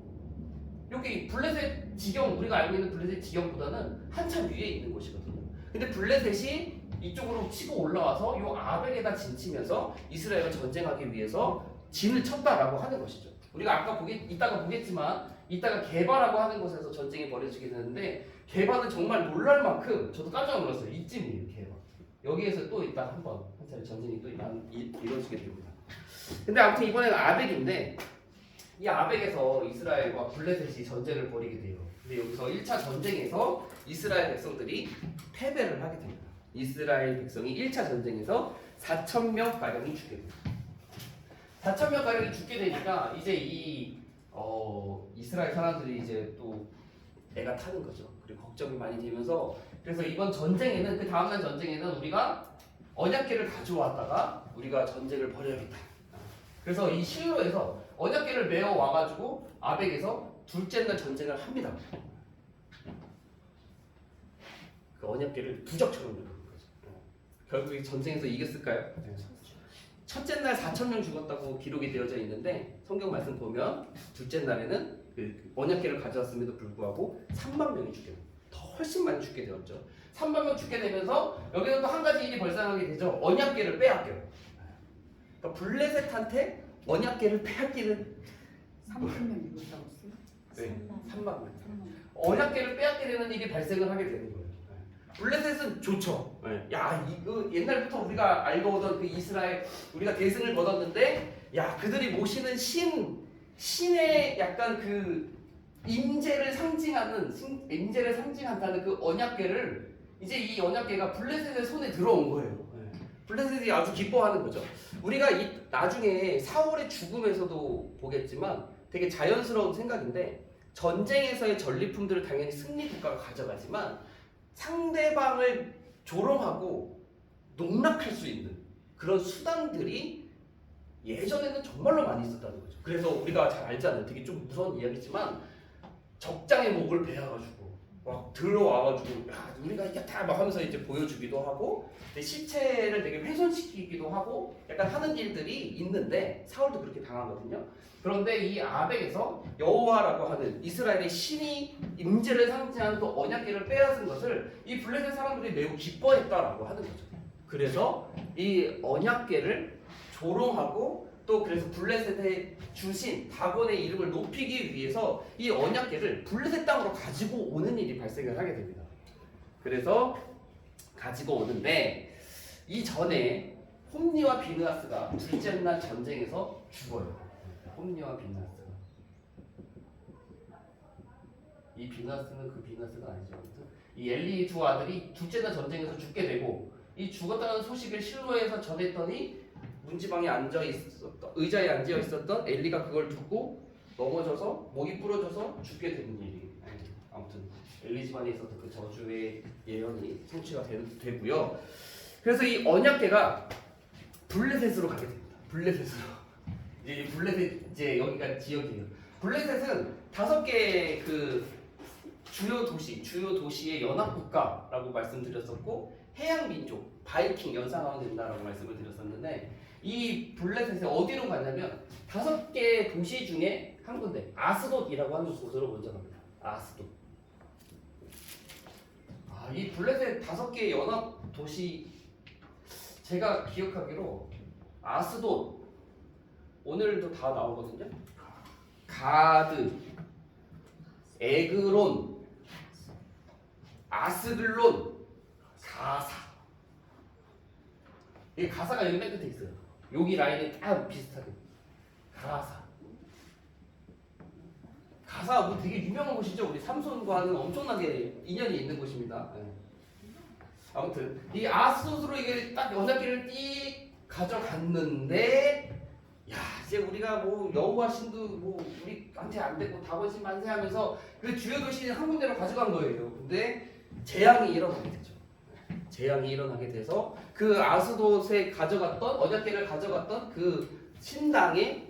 여기 블레셋 지경, 우리가 알고 있는 블레셋 지경보다는 한참 위에 있는 곳이거든요. 근데 블레셋이 이쪽으로 치고 올라와서 이 아벡에다 진치면서 이스라엘과 전쟁하기 위해서 진을 쳤다라고 하는 것이죠. 우리가 아까 이따가 보겠지만 이따가 게바라고 하는 곳에서 전쟁이 벌어지게 되는데 게바는 정말 놀랄 만큼 저도 깜짝 놀랐어요. 이쯤이에요, 게바. 여기에서 또 이따 한 차례 전쟁이 또 이루어지게 됩니다. 근데 아무튼 이번에는 아벡인데 이 아벡에서 이스라엘과 블레셋이 전쟁을 벌이게 돼요. 근데 여기서 1차 전쟁에서 이스라엘 백성들이 패배를 하게 됩니다. 이스라엘 백성이 1차 전쟁에서 4,000명 가량이 죽게 됩니다. 4,000명 가량이 죽게 되니까 이제 이스라엘 사람들이 이제 또 애가 타는 거죠. 그리고 걱정이 많이 되면서 그래서 이번 전쟁에는 그 다음날 전쟁에는 우리가 언약궤를 가져왔다가 우리가 전쟁을 벌여야겠다. 그래서 이 실로에서 언약궤를 메어 와가지고 아벡에서 둘째 날 전쟁을 합니다. 그 언약궤를 부적처럼 누르는 거죠. 결국 이 전쟁에서 이겼을까요? 첫째 날 4,000명 죽었다고 기록이 되어져 있는데 성경 말씀 보면 둘째 날에는 그 언약궤를 가져왔음에도 불구하고 3만 명이 죽게 됩니다. 더 훨씬 많이 죽게 되었죠. 3만 명 죽게 되면서 여기서 또 한 가지 일이 발생하게 되죠. 언약궤를 빼앗겨요. 그러니까 블레셋한테 언약궤를 빼앗기는 3,000명 이겼다고 했어요? 네, 3만 명. 언약궤를 빼앗게 되는 일이 발생을 하게 되는 거예요. 블레셋은 좋죠. 야, 이거 옛날부터 우리가 알고 오던 그 이스라엘 우리가 대승을 거뒀는데, 야, 그들이 모시는 신의 약간 그 임재를 상징한다는 그 언약궤를 이제 이 언약궤가 블레셋의 손에 들어온 거예요. 블레셋이 아주 기뻐하는 거죠. 우리가 나중에 사울의 죽음에서도 보겠지만 되게 자연스러운 생각인데 전쟁에서의 전리품들을 당연히 승리 국가가 가져가지만 상대방을 조롱하고 농락할 수 있는 그런 수단들이 예전에는 정말로 많이 있었다는 거죠. 그래서 우리가 잘 알잖아요. 되게 좀 무서운 이야기지만 적장의 목을 베어가지고 막 들어와가지고 야 우리가 이겼다 막 하면서 이제 보여주기도 하고 시체를 되게 훼손시키기도 하고 약간 하는 일들이 있는데 사울도 그렇게 당하거든요. 그런데 이 아벡에서 여호와라고 하는 이스라엘의 신이 임재를 상징하는 그 언약궤를 빼앗은 것을 이 블레셋 사람들이 매우 기뻐했다라고 하는 거죠. 그래서 이 언약궤를 조롱하고 또 그래서 블레셋에 주신 다곤의 이름을 높이기 위해서 이 언약궤를 블레셋 땅으로 가지고 오는 일이 발생을 하게 됩니다. 그래서 가지고 오는데 이 전에 홈니와 비느하스가 둘째 날 전쟁에서 죽어요. 홈니와 비느하스가. 이 비느하스는 그 비느하스가 아니죠. 아무튼 이 엘리 두 아들이 둘째 날 전쟁에서 죽게 되고 이 죽었다는 소식을 실로에서 전했더니 문지방에 의자에 앉아 있었던 엘리가 그걸 듣고 넘어져서 목이 부러져서 죽게 되는 일이 아무튼 엘리 집안에 있었던 그 저주의 예언이 성취가 되고요. 그래서 이 언약궤가 블레셋으로 가게 됩니다. 블레셋으로. 이제 블레셋 이제 여기가 지역이에요. 블레셋은 5개 그 주요 도시의 연합 국가라고 말씀드렸었고 해양 민족 바이킹 연상하면 된다라고 말씀을 드렸었는데 이 블레셋에 어디로 가냐면 5개 도시 중에 한 군데 아스돗이라고 하는 곳으로 먼저 갑니다. 아스돗. 이 블레셋 5개 연합 도시 제가 기억하기로 아스돗 오늘도 다 나오거든요. 가드, 에그론, 아스글론, 가사. 이 가사가 여기 맨 끝에 있어요. 여기 라인이 딱 비슷하게. 가사. 가사 뭐 되게 유명한 곳이죠. 우리 삼손과는 엄청나게 인연이 있는 곳입니다. 네. 아무튼 이 아스돗으로 이게 딱 연합기를 띡 가져갔는데, 야 이제 우리가 뭐 여호와 신도 뭐 우리한테 안 되고 다윗이 만세하면서 그 주요 도시는 한 군데로 가져간 거예요. 근데 재앙이 일어나게 되죠. 재앙이 일어나게 돼서 그 아스돗에 가져갔던 언약궤를 가져갔던 그 신당의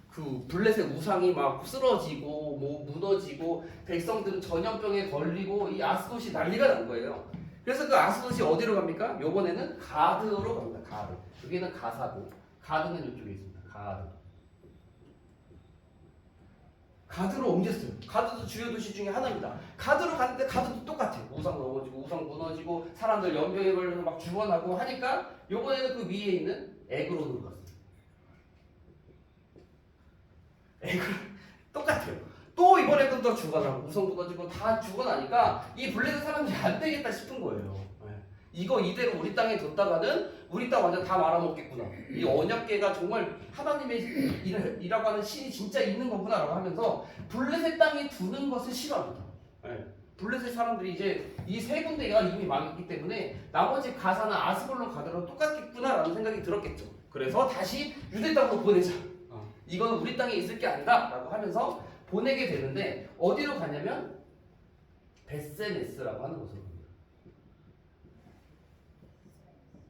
그 블레셋 우상이 막 쓰러지고 뭐 무너지고 백성들은 전염병에 걸리고 이 아스돗이 난리가 난 거예요. 그래서 그 아스돗이 어디로 갑니까? 요번에는 가드로 갑니다. 가드. 여기는 가사고 가드는 이쪽에 있습니다. 가드. 가드로 옮겼어요. 가드도 주요 도시 중에 하나입니다. 가드로 갔는데 가드도 똑같아요. 우상 넘어지고 우상 무너지고 사람들 연병에 걸려서 막 죽어나고 하니까 요번에는 그 위에 있는 에그론으로 갔어요. 똑같아요. 또 이번에도 더 죽어나고 우성 무너지고 다 죽어나니까 이 블레셋 사람들이 안 되겠다 싶은 거예요. 이거 이대로 우리 땅에 뒀다가는 우리 땅 완전 다 말아먹겠구나. 이 언약궤가 정말 하나님의 이라고 하는 신이 진짜 있는 거구나라고 하면서 블레셋 땅에 두는 것을 싫어합니다. 블레셋 사람들이 이제 이 세 군데가 이미 망했기 때문에 나머지 가사나 아스글론 가드로 똑같겠구나라는 생각이 들었겠죠. 그래서 다시 유대 땅으로 보내자. 이거는 우리 땅에 있을 게 아니다라고 하면서 보내게 되는데 어디로 가냐면 베세메스라고 하는 곳으로 갑니다.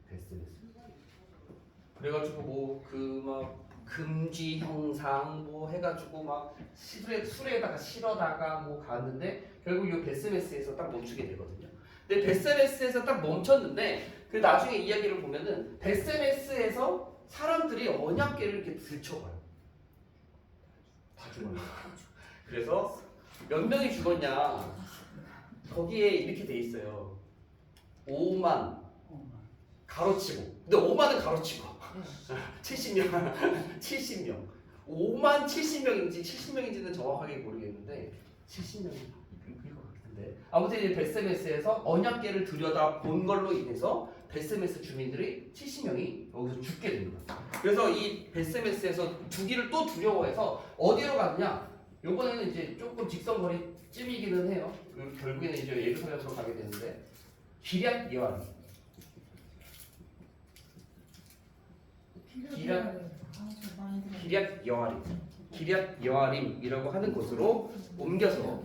베세메스. 그래가지고 뭐 그 막 금지 형상 뭐 해가지고 막 술에다가 실어다가 뭐 갔는데 결국 이 베세메스에서 딱 멈추게 되거든요. 근데 베세메스에서 딱 멈췄는데 그 나중에 이야기를 보면은 베세메스에서 사람들이 언약궤를 이렇게 들춰봐요. 다 죽어요. 그래서 몇 명이 죽었냐? 거기에 이렇게 돼 있어요. 5만 가로치고. 근데 5만은 가로치고 70명 70명 5만 70명인지 70명인지는 정확하게 모르겠는데 70명이 그럴 것 같은데 아무튼 이제 베세메스에서 언약궤를 들여다 본 걸로 인해서 베세메스 주민들이 70명이 여기서 죽게 됩니다. 그래서 이 베세메스에서 두기를 또 두려워해서 어디로 갔냐? 요번에는 이제 조금 직선거리쯤이기는 해요. 결국에는 이제 예루살렘으로 가게 되는데 기럇 여아림. 기럇 여아림. 기럇 여아림이라고 하는 곳으로 옮겨서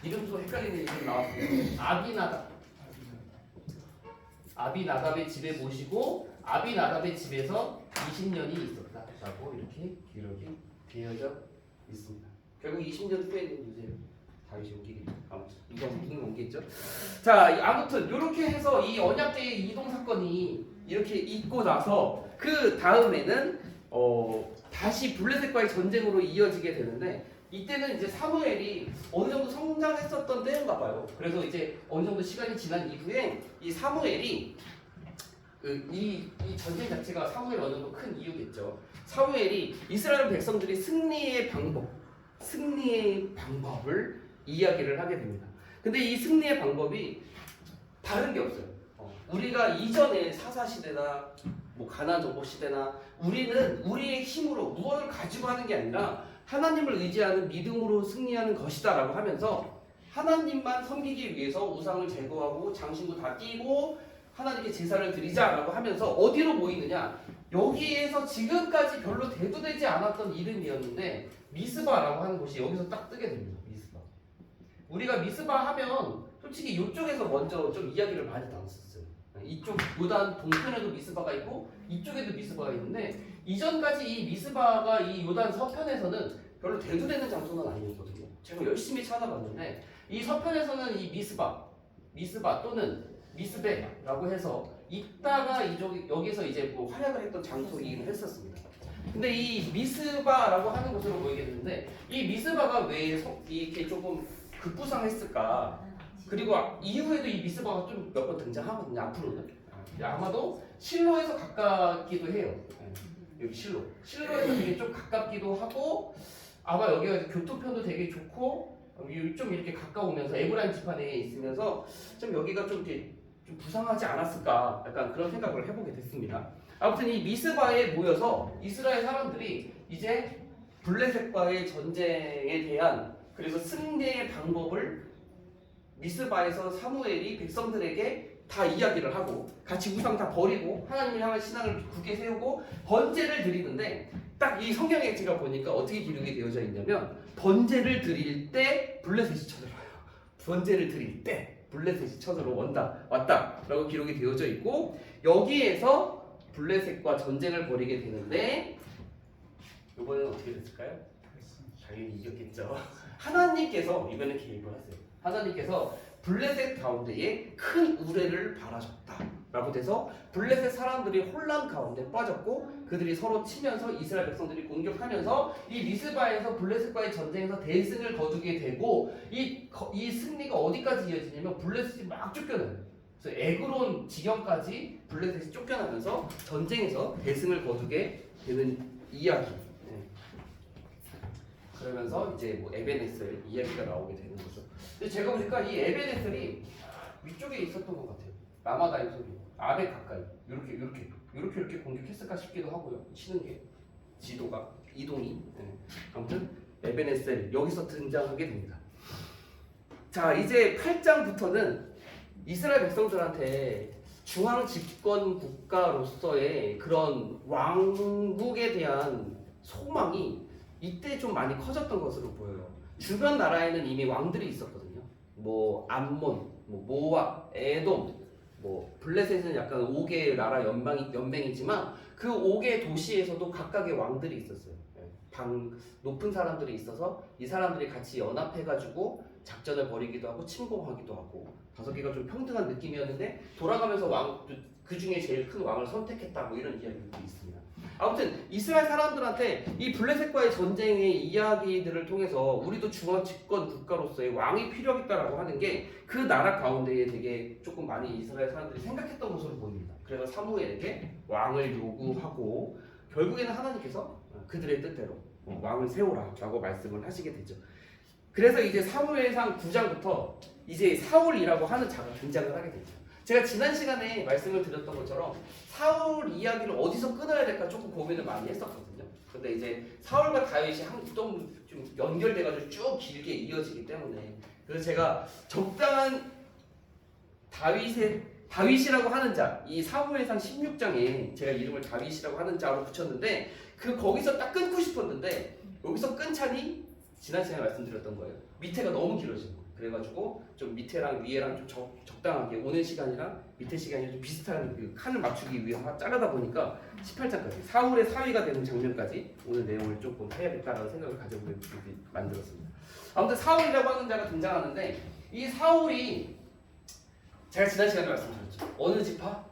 이름도 헷갈리는 이름 나왔습니다. 아비나답의 집에 모시고 아비나답의 집에서 20년이 있었다라고 이렇게 기록이 되어져 있습니다. 결국 20년 후에는 이제 다윗이 옮기겠죠. 아무튼 누가 옮기겠죠. 자, 아무튼 이렇게 해서 이 언약궤의 이동 사건이 이렇게 있고 나서 그 다음에는 다시 블레셋과의 전쟁으로 이어지게 되는데 이때는 이제 사무엘이 어느 정도 성장했었던 때인가 봐요. 그래서 이제 어느 정도 시간이 지난 이후에 이 사무엘이 이 전쟁 자체가 사무엘 어느 정도 큰 이유겠죠. 사무엘이 이스라엘 백성들이 승리의 방법을 이야기를 하게 됩니다. 근데 이 승리의 방법이 다른 게 없어요. 우리가 이전에 사사시대나 뭐 가나안정복시대나 우리는 우리의 힘으로 무엇을 가지고 하는 게 아니라 하나님을 의지하는 믿음으로 승리하는 것이다 라고 하면서 하나님만 섬기기 위해서 우상을 제거하고 장신구 다 끼고 하나님께 제사를 드리자라고 하면서 어디로 모이느냐, 여기에서 지금까지 별로 대두되지 않았던 이름이었는데 미스바라고 하는 곳이 여기서 딱 뜨게 됩니다. 미스바. 우리가 미스바 하면 솔직히 이쪽에서 먼저 좀 이야기를 많이 나눴었어요. 이쪽 요단 동편에도 미스바가 있고 이쪽에도 미스바가 있는데 이전까지 이 미스바가 이 요단 서편에서는 별로 대두되는 장소는 아니었거든요. 제가 열심히 찾아봤는데 이 서편에서는 이 미스바 또는 미스베라고 해서 있다가 여기서 이제 뭐 활약을 했던 장소이긴 했었습니다. 근데 이 미스바라고 하는 것으로 보이겠는데 이 미스바가 왜 이렇게 조금 급부상했을까? 그리고 이후에도 이 미스바가 좀 몇 번 등장하거든요. 앞으로는 아마도 실로에서 가깝기도 해요. 여기 실로에서 되게 좀 가깝기도 하고 아마 여기가 교통편도 되게 좋고 좀 이렇게 가까우면서 에브라임 지파 내에 있으면서 좀 여기가 좀 이렇게 좀 부상하지 않았을까 약간 그런 생각을 해보게 됐습니다. 아무튼 이 미스바에 모여서 이스라엘 사람들이 이제 블레셋과의 전쟁에 대한 그래서 승리의 방법을 미스바에서 사무엘이 백성들에게 다 이야기를 하고 같이 우상 다 버리고 하나님을 향한 신앙을 굳게 세우고 번제를 드리는데 딱 이 성경에 제가 보니까 어떻게 기록이 되어져 있냐면 번제를 드릴 때 블레셋이 쳐들어와요. 번제를 드릴 때 블레셋이 왔다라고 기록이 되어져 있고 여기에서 블레셋과 전쟁을 벌이게 되는데 이번에는 어떻게 됐을까요? 당연히 이겼겠죠. 하나님께서 이번에 개입을 하세요. 하나님께서 블레셋 가운데에 큰 우레를 바라셨다라고 돼서 블레셋 사람들이 혼란 가운데 빠졌고 그들이 서로 치면서 이스라엘 백성들이 공격하면서 이 미스바에서 블레셋과의 전쟁에서 대승을 거두게 되고 이 승리가 어디까지 이어지냐면 블레셋이 막 쫓겨나요. 그래서 에그론 지경까지 블레셋이 쫓겨나면서 전쟁에서 대승을 거두게 되는 이야기. 그러면서 이제 뭐 에베네셀 이야기가 나오게 되는 거죠. 근데 제가 보니까 이 에베네셀이 위쪽에 있었던 것 같아요. 라마다임 소리, 아베 가까이 이렇게 공격했을까 싶기도 하고요. 치는 게 지도가 이동이. 아무튼 에베네셀 여기서 등장하게 됩니다. 자 이제 8장부터는 이스라엘 백성들한테 중앙 집권 국가로서의 그런 왕국에 대한 소망이 이때 좀 많이 커졌던 것으로 보여요. 주변 나라에는 이미 왕들이 있었거든요. 뭐 암몬, 뭐 모압, 에돔, 뭐 블레셋은 약간 5개의 나라 연맹이지만 그 5개 도시에서도 각각의 왕들이 있었어요. 높은 사람들이 있어서 이 사람들이 같이 연합해가지고 작전을 벌이기도 하고 침공하기도 하고 5개가 좀 평등한 느낌이었는데 돌아가면서 그 중에 제일 큰 왕을 선택했다 뭐 이런 이야기도 있습니다. 아무튼 이스라엘 사람들한테 이 블레셋과의 전쟁의 이야기들을 통해서 우리도 중앙 집권 국가로서의 왕이 필요하겠다라고 하는 게 그 나라 가운데에 되게 조금 많이 이스라엘 사람들이 생각했던 것으로 보입니다. 그래서 사무엘에게 왕을 요구하고 결국에는 하나님께서 그들의 뜻대로 왕을 세우라라고 말씀을 하시게 되죠. 그래서 이제 사무엘상 9장부터 이제 사울이라고 하는 자가 등장을 하게 되죠. 제가 지난 시간에 말씀을 드렸던 것처럼 사울 이야기를 어디서 끊어야 될까 조금 고민을 많이 했었거든요. 근데 이제 사울과 다윗이 좀 연결돼가지고 쭉 길게 이어지기 때문에 그래서 제가 적당한 다윗이라고 하는 자, 이 사무엘상 16장에 제가 이름을 다윗이라고 하는 자로 붙였는데 거기서 딱 끊고 싶었는데 여기서 끊자니 지난 시간에 말씀드렸던 거예요. 밑에가 너무 길어지는 거예요. 그래가지고 좀 밑에랑 위에랑 좀 적당하게 오는 시간이랑 밑에 시간이 좀 비슷한 그 칸을 맞추기 위해 자르다 보니까 18장까지 사울의 사위가 되는 장면까지 오늘 내용을 조금 해야겠다라는 생각을 가지고 만들었습니다. 아무튼 사울이라고 하는 자가 등장하는데 이 사울이 제가 지난 시간에 말씀드렸죠. 어느 지파?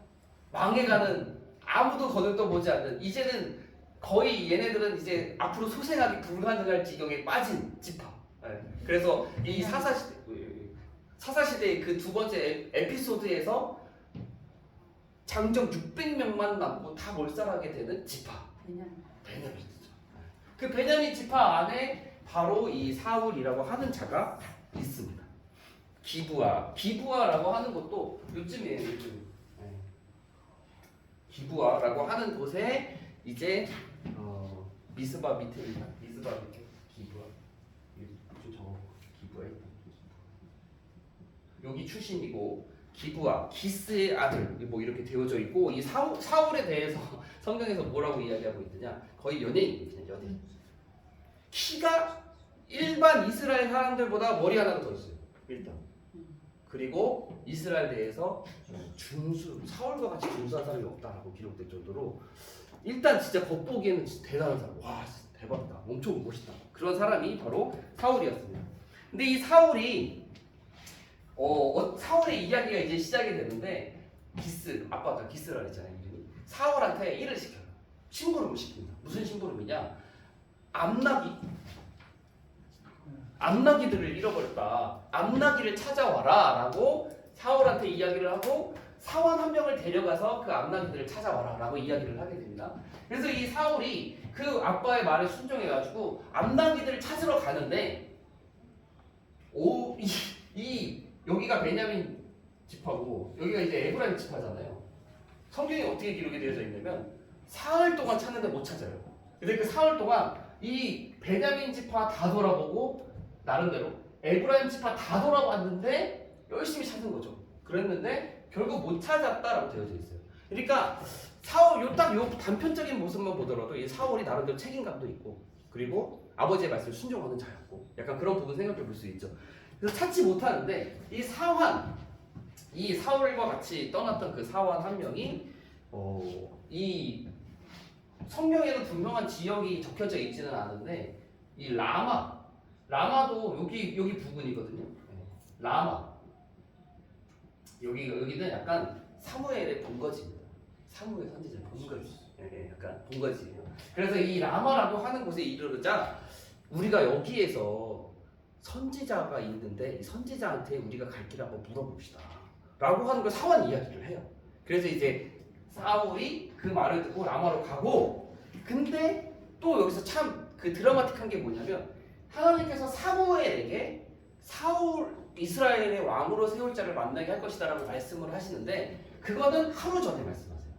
망해가는 아무도 거들떠보지 않는 이제는 거의 얘네들은 이제 앞으로 소생하기 불가능할 지경에 빠진 지파. 그래서 이 사사시대의 그 두 번째 에피소드에서 장정 600명만 남고 다 몰살하게 되는 지파. 베냐민이죠. 그 베냐민 지파 안에 바로 이 사울이라고 하는 자가 있습니다. 기부아라고 하는 것도 요즘이에요. 기부아라고 하는 곳에 이제 미스바 밑에 기부아 좀 적어. 기부아 여기 출신이고 기부아 기스의 아들 뭐 이렇게 되어져 있고 이 사울에 대해서 성경에서 뭐라고 이야기하고 있느냐 거의 연예인이거든요. 연예인. 키가 일반 이스라엘 사람들보다 머리 하나가 더 있어요. 일단. 그리고 이스라엘 내에서 사울과 같이 준수한 사람이 없다라고 기록될 정도로 일단 진짜 겉보기에는 진짜 대단한 사람. 와 대박이다. 엄청 멋있다. 그런 사람이 바로 사울이었습니다. 근데 이 사울이 사울의 이야기가 이제 시작이 되는데 아빠가 기스라 그랬잖아요. 이름이. 사울한테 일을 시켜요. 심부름을 시킵니다. 무슨 심부름이냐? 암나기들을 잃어버렸다. 암나기를 찾아와라 라고 사울한테 이야기를 하고 사원 한 명을 데려가서 그 암나기들을 찾아와라 라고 이야기를 하게 됩니다. 그래서 이 사울이 그 아빠의 말에 순종해가지고 암나기들을 찾으러 가는데 여기가 베냐민 지파고 여기가 이제 에브라임 지파잖아요. 성경에 어떻게 기록이 되어져 있냐면 사흘 동안 찾는데 못 찾아요. 근데 그 사흘 동안 이 베냐민 지파 다 돌아보고 나름대로 에브라임 지파 다 돌아봤는데 열심히 찾은 거죠. 그랬는데 결국 못 찾았다라고 되어져 있어요. 그러니까 사울 요 단편적인 모습만 보더라도 이 사울이 나름대로 책임감도 있고 그리고 아버지의 말씀을 순종하는 자였고 약간 그런 부분 생각해 볼 수 있죠. 그래서 찾지 못하는데 이 사울과 같이 떠났던 그 사환 한 명이 이 성경에는 분명한 지역이 적혀져 있지는 않은데 이 라마도 여기 부근이거든요. 라마 여기는 약간 사무엘의 본거지입니다. 사무엘 선지자의 본거지. 약간 본거지예요. 그래서 이 라마라고 하는 곳에 이르르자 우리가 여기에서 선지자가 있는데 이 선지자한테 우리가 갈 길 한번 물어봅시다. 라고 하는 걸 사환 이야기를 해요. 그래서 이제 사울이 그 말을 듣고 라마로 가고 근데 또 여기서 참 그 드라마틱한 게 뭐냐면 하나님께서 사무엘에게 이스라엘의 왕으로 세울 자를 만나게 할 것이다 라고 말씀을 하시는데 그거는 하루 전에 말씀하세요.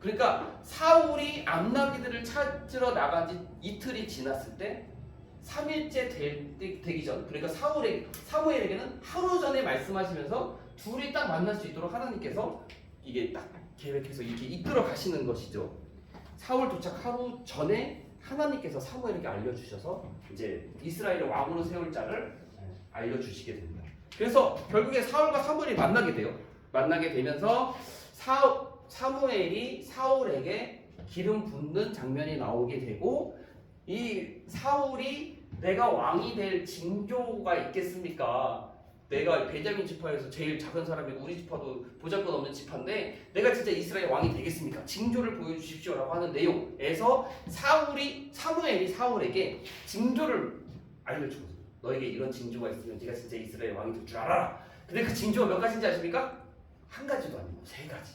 그러니까 사울이 암나기들을 찾으러 나간 지 이틀이 지났을 때 3일째 되기 전 그러니까 사무엘에게는 하루 전에 말씀하시면서 둘이 딱 만날 수 있도록 하나님께서 이게 딱 계획해서 이렇게 이끌어 가시는 것이죠. 사울 도착 하루 전에 하나님께서 사무엘에게 알려주셔서 이제 이스라엘의 왕으로 세울 자를 알려주시게 됩니다. 그래서 결국에 사울과 사무엘이 만나게 돼요. 만나게 되면서 사무엘이 사울에게 기름 붓는 장면이 나오게 되고 이 사울이 내가 왕이 될 징조가 있겠습니까? 내가 베냐민 지파에서 제일 작은 사람이 우리 지파도 보잘것없는 지파인데 내가 진짜 이스라엘 왕이 되겠습니까? 징조를 보여주십시오라고 하는 내용에서 사무엘이 사울에게 징조를 알려주거든요. 너에게 이런 징조가 있으면 네가 진짜 이스라엘 왕이 될 줄 알아라. 근데 그 징조가 몇 가지인지 아십니까? 한 가지도 아니고 세 가지.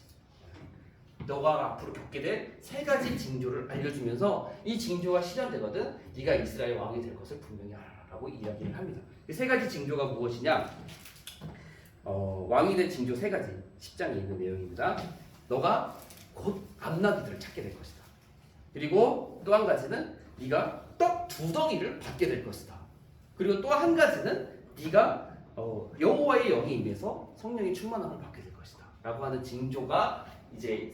너가 앞으로 겪게 될 세 가지 징조를 알려주면서 이 징조가 실현되거든 네가 이스라엘 왕이 될 것을 분명히 알아라라고 이야기를 합니다. 세 가지 징조가 무엇이냐? 왕이 된 징조 세 가지 10장에 있는 내용입니다. 너가 곧 암나기들을 찾게 될 것이다. 그리고 또 한 가지는 네가 떡 2덩이를 받게 될 것이다. 그리고 또 한 가지는 네가 여호와의 영이 임해서 성령의 충만함을 받게 될 것이다. 라고 하는 징조가 이제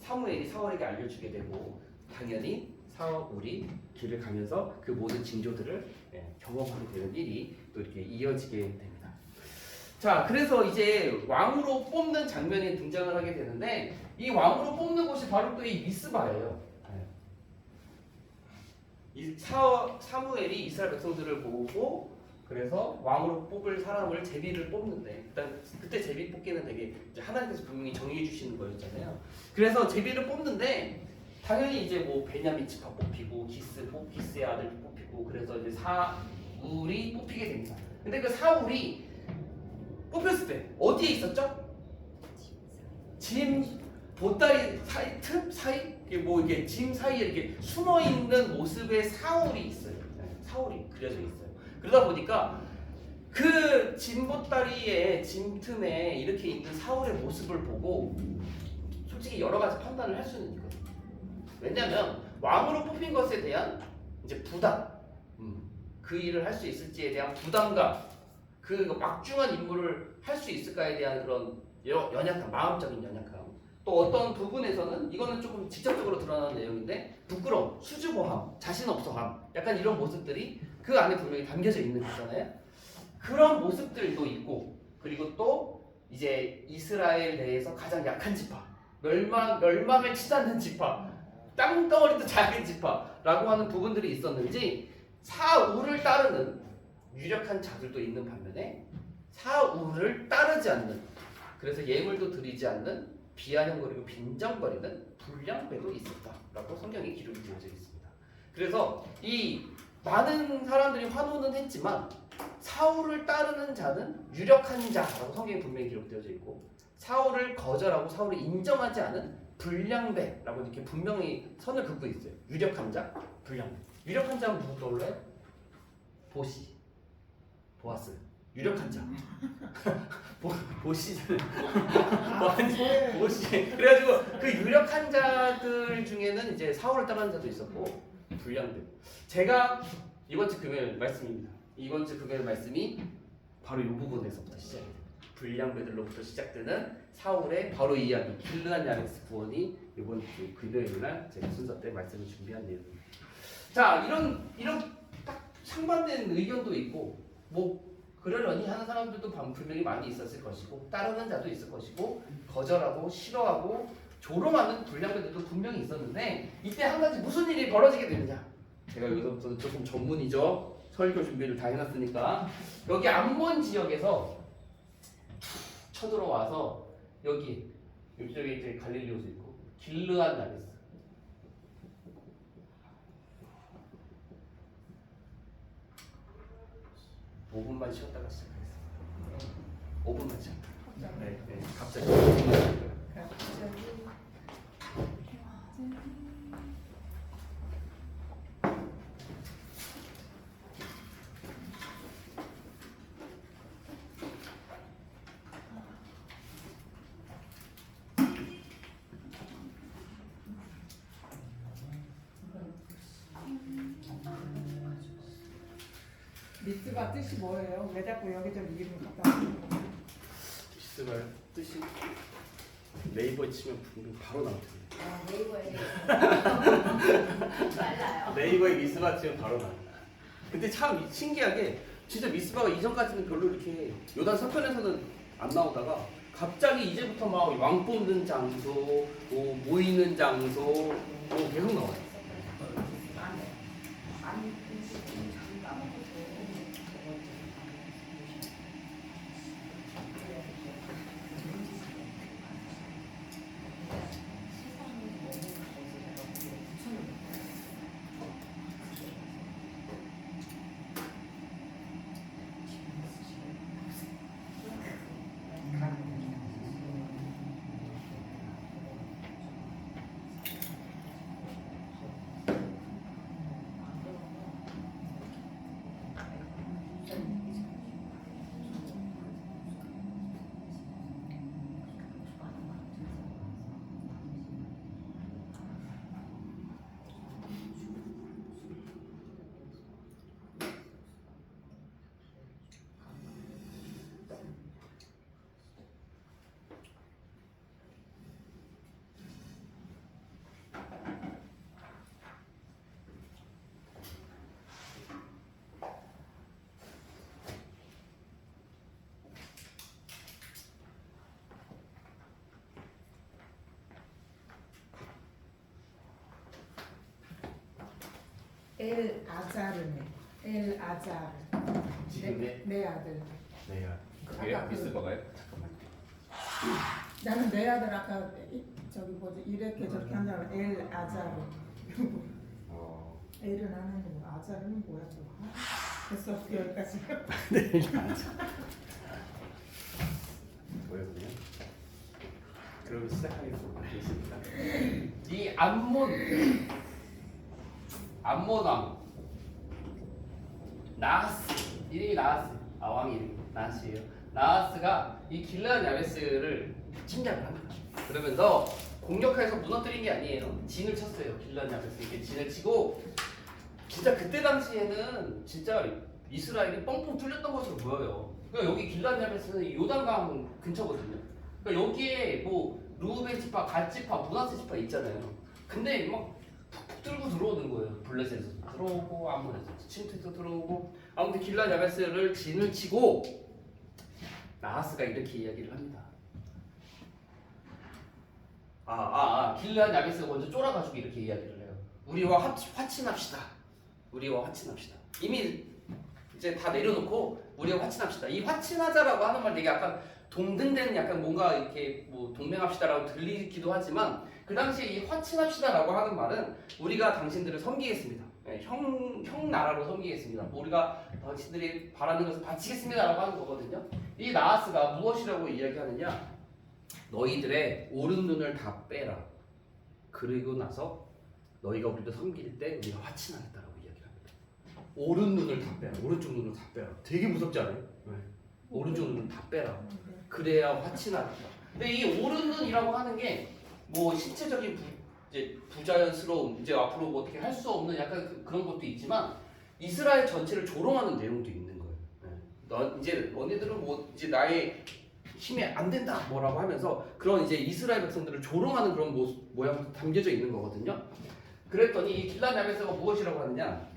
사무엘이 사울에게 알려주게 되고 당연히 사울이 길을 가면서 그 모든 징조들을 경험하게 되는 일이 또 이렇게 이어지게 됩니다. 자, 그래서 이제 왕으로 뽑는 장면이 등장을 하게 되는데 이 왕으로 뽑는 곳이 바로 또 이 미스바예요. 사무엘이 이스라엘 백성들을 보고 그래서 왕으로 뽑을 사람을 제비를 뽑는데 일단 그때 제비 뽑기는 되게 이제 하나님께서 분명히 정해 주시는 거였잖아요. 그래서 제비를 뽑는데 당연히 이제 뭐 베냐민 지파 뽑히고 기스의 아들 뽑히고 그래서 이제 사울이 뽑히게 됩니다. 근데 그 사울이 뽑혔을 때 어디에 있었죠? 짐 보따리 사이 틈 사이 이게 짐 사이에 이렇게 숨어 있는 모습의 사울이 있어요. 사울이 그려져 있어요. 그러다 보니까 그 짐 보따리의 짐 틈에 이렇게 있는 사울의 모습을 보고 솔직히 여러 가지 판단을 할 수는 있거든요. 왜냐하면 왕으로 뽑힌 것에 대한 이제 부담, 그 일을 할 수 있을지에 대한 부담감, 그 막중한 임무를 할 수 있을까에 대한 그런 연약함, 마음적인 연약함. 또 어떤 부분에서는 이거는 조금 직접적으로 드러나는 내용인데 부끄러움, 수줍어함, 자신 없어함, 약간 이런 모습들이 그 안에 분명히 담겨져 있는 거잖아요. 그런 모습들도 있고 그리고 또 이제 이스라엘 내에서 가장 약한 지파, 멸망을 치닫는 지파, 땅덩어리도 작은 지파라고 하는 부분들이 있었는지 사울을 따르는 유력한 자들도 있는 반면에 사울을 따르지 않는, 그래서 예물도 드리지 않는 비아냥거리고 빈정거리는 불량배도 있었다라고 성경에 기록이 되어져 있습니다. 그래서 이 많은 사람들이 환호는 했지만 사울을 따르는 자는 유력한 자라고 성경에 분명히 기록되어져 있고 사울을 거절하고 사울을 인정하지 않은 불량배라고 이렇게 분명히 선을 긋고 있어요. 유력한 자, 불량배. 유력한 자는 누구 떠올라요? 보시, 보아스. 유력한 자. 보시는 보시. 그래가지고 그 유력한 자들 중에는 이제 사울을 따르는 자도 있었고 불량배. 제가 이번 주 금요일 말씀입니다. 이번 주 금요일 말씀이 바로 이 부분에서부터 시작이 됩니다. 불량배들로부터 시작되는 사울의 바로 이 이야기 길르앗 야베스 구원이 이번 주 금요일 날 제가 순서 때 말씀을 준비한 내용입니다. 자 이런 딱 상반된 의견도 있고 뭐 그러려니 하는 사람들도 분명히 많이 있었을 것이고 따르는 자도 있을 것이고 거절하고 싫어하고 조롱하는 불량배들도 분명히 있었는데 이때 한 가지 무슨 일이 벌어지게 되느냐 제가 여기서부터는 조금 전문이죠. 설교 준비를 다 해놨으니까 여기 암몬 지역에서 쳐들어와서 여기 이쪽에 이제 갈릴리 호수 있고 길르앗 야베스 5분만 쉬었다가 시작하겠습니다. 5분만 쉬었다. 네, 갑자기. 미스바 뜻이 뭐예요? 왜 자꾸 여기저기 이름 갖다 쓰는 거예요? 미스바요? 뜻이 네이버에 치면 분명 바로 나올 텐데. 아, 네이버에 빨라요. 네이버에 미스바 치면 바로 나와요. 근데 참 신기하게 진짜 미스바가 이전까지는 별로 이렇게 요단 서편에서는 안 나오다가 갑자기 이제부터 막 왕 뽑는 장소, 뭐 모이는 장소, 뭐 계속 나와요. 엘 아자르네. 엘 아자르. 지금의 내 아들. 네요. 그게요? 아까 그- 미스바가요? 잠깐만. 나는 내 아들 아까 저기 뭐지 이렇게 저렇게 한다고 엘 아자르. 엘은 안 하는 거. 아자르는 뭐야 저거? 됐어 여기까지. 뭐였냐? 그럼 시작하겠습니다. 이 암몬 왕 나하스 이름이 나하스 왕 이름 나하스예요. 나하스가 이 길르앗 야베스를 침략을 합니다. 그러면서 공격해서 무너뜨린 게 아니에요. 진을 쳤어요. 길르앗 야베스 이렇게 진을 치고 진짜 그때 당시에는 진짜 이스라엘이 뻥뻥 뚫렸던 것으로 보여요. 그러니까 여기 길르앗 야베스는 요단강 근처거든요. 그러니까 여기에 뭐 루벤 지파, 갓 지파, 므낫세 지파 있잖아요. 근데 막 푹푹 뚫고 들어오는 거예요. 블레셋에서 들어오고 암몬에서 침투해서 들어오고 아무튼 길르앗 야베스를 진을 치고 나하스가 이렇게 이야기를 합니다. 길르앗 야베스가 먼저 쫄아가지고 이렇게 이야기를 해요. 우리와 화친합시다. 우리와 화친합시다. 이미 이제 다 내려놓고 우리와 화친합시다. 이 화친하자라고 하는 말 되게 약간 동등된 약간 뭔가 이렇게 뭐 동맹합시다라고 들리기도 하지만 그 당시에 이 화친합시다라고 하는 말은 우리가 당신들을 섬기겠습니다. 형 나라로 섬기겠습니다. 뭐 우리가 당신들이 바라는 것을 바치겠습니다라고 하는 거거든요. 이 나하스가 무엇이라고 이야기하느냐? 너희들의 오른 눈을 다 빼라. 그리고 나서 너희가 우리를 섬길 때 우리가 화친하겠다라고 이야기합니다. 오른 눈을 다 빼라. 오른쪽 눈을 다 빼라. 되게 무섭지 않아요? 네. 오른쪽 눈을 다 빼라. 그래야 화친하겠다. 근데 이 오른 눈이라고 하는 게 뭐 신체적인 이제 부자연스러움, 이제 앞으로 뭐 어떻게 할 수 없는 약간 그런 것도 있지만 이스라엘 전체를 조롱하는 내용도 있는 거예요. 네. 너 이제 너네들은 뭐 이제 나의 힘에 안 된다 뭐라고 하면서 그런 이제 이스라엘 백성들을 조롱하는 그런 모양도 담겨져 있는 거거든요. 그랬더니 이 길랏 야베스가 무엇이라고 하느냐?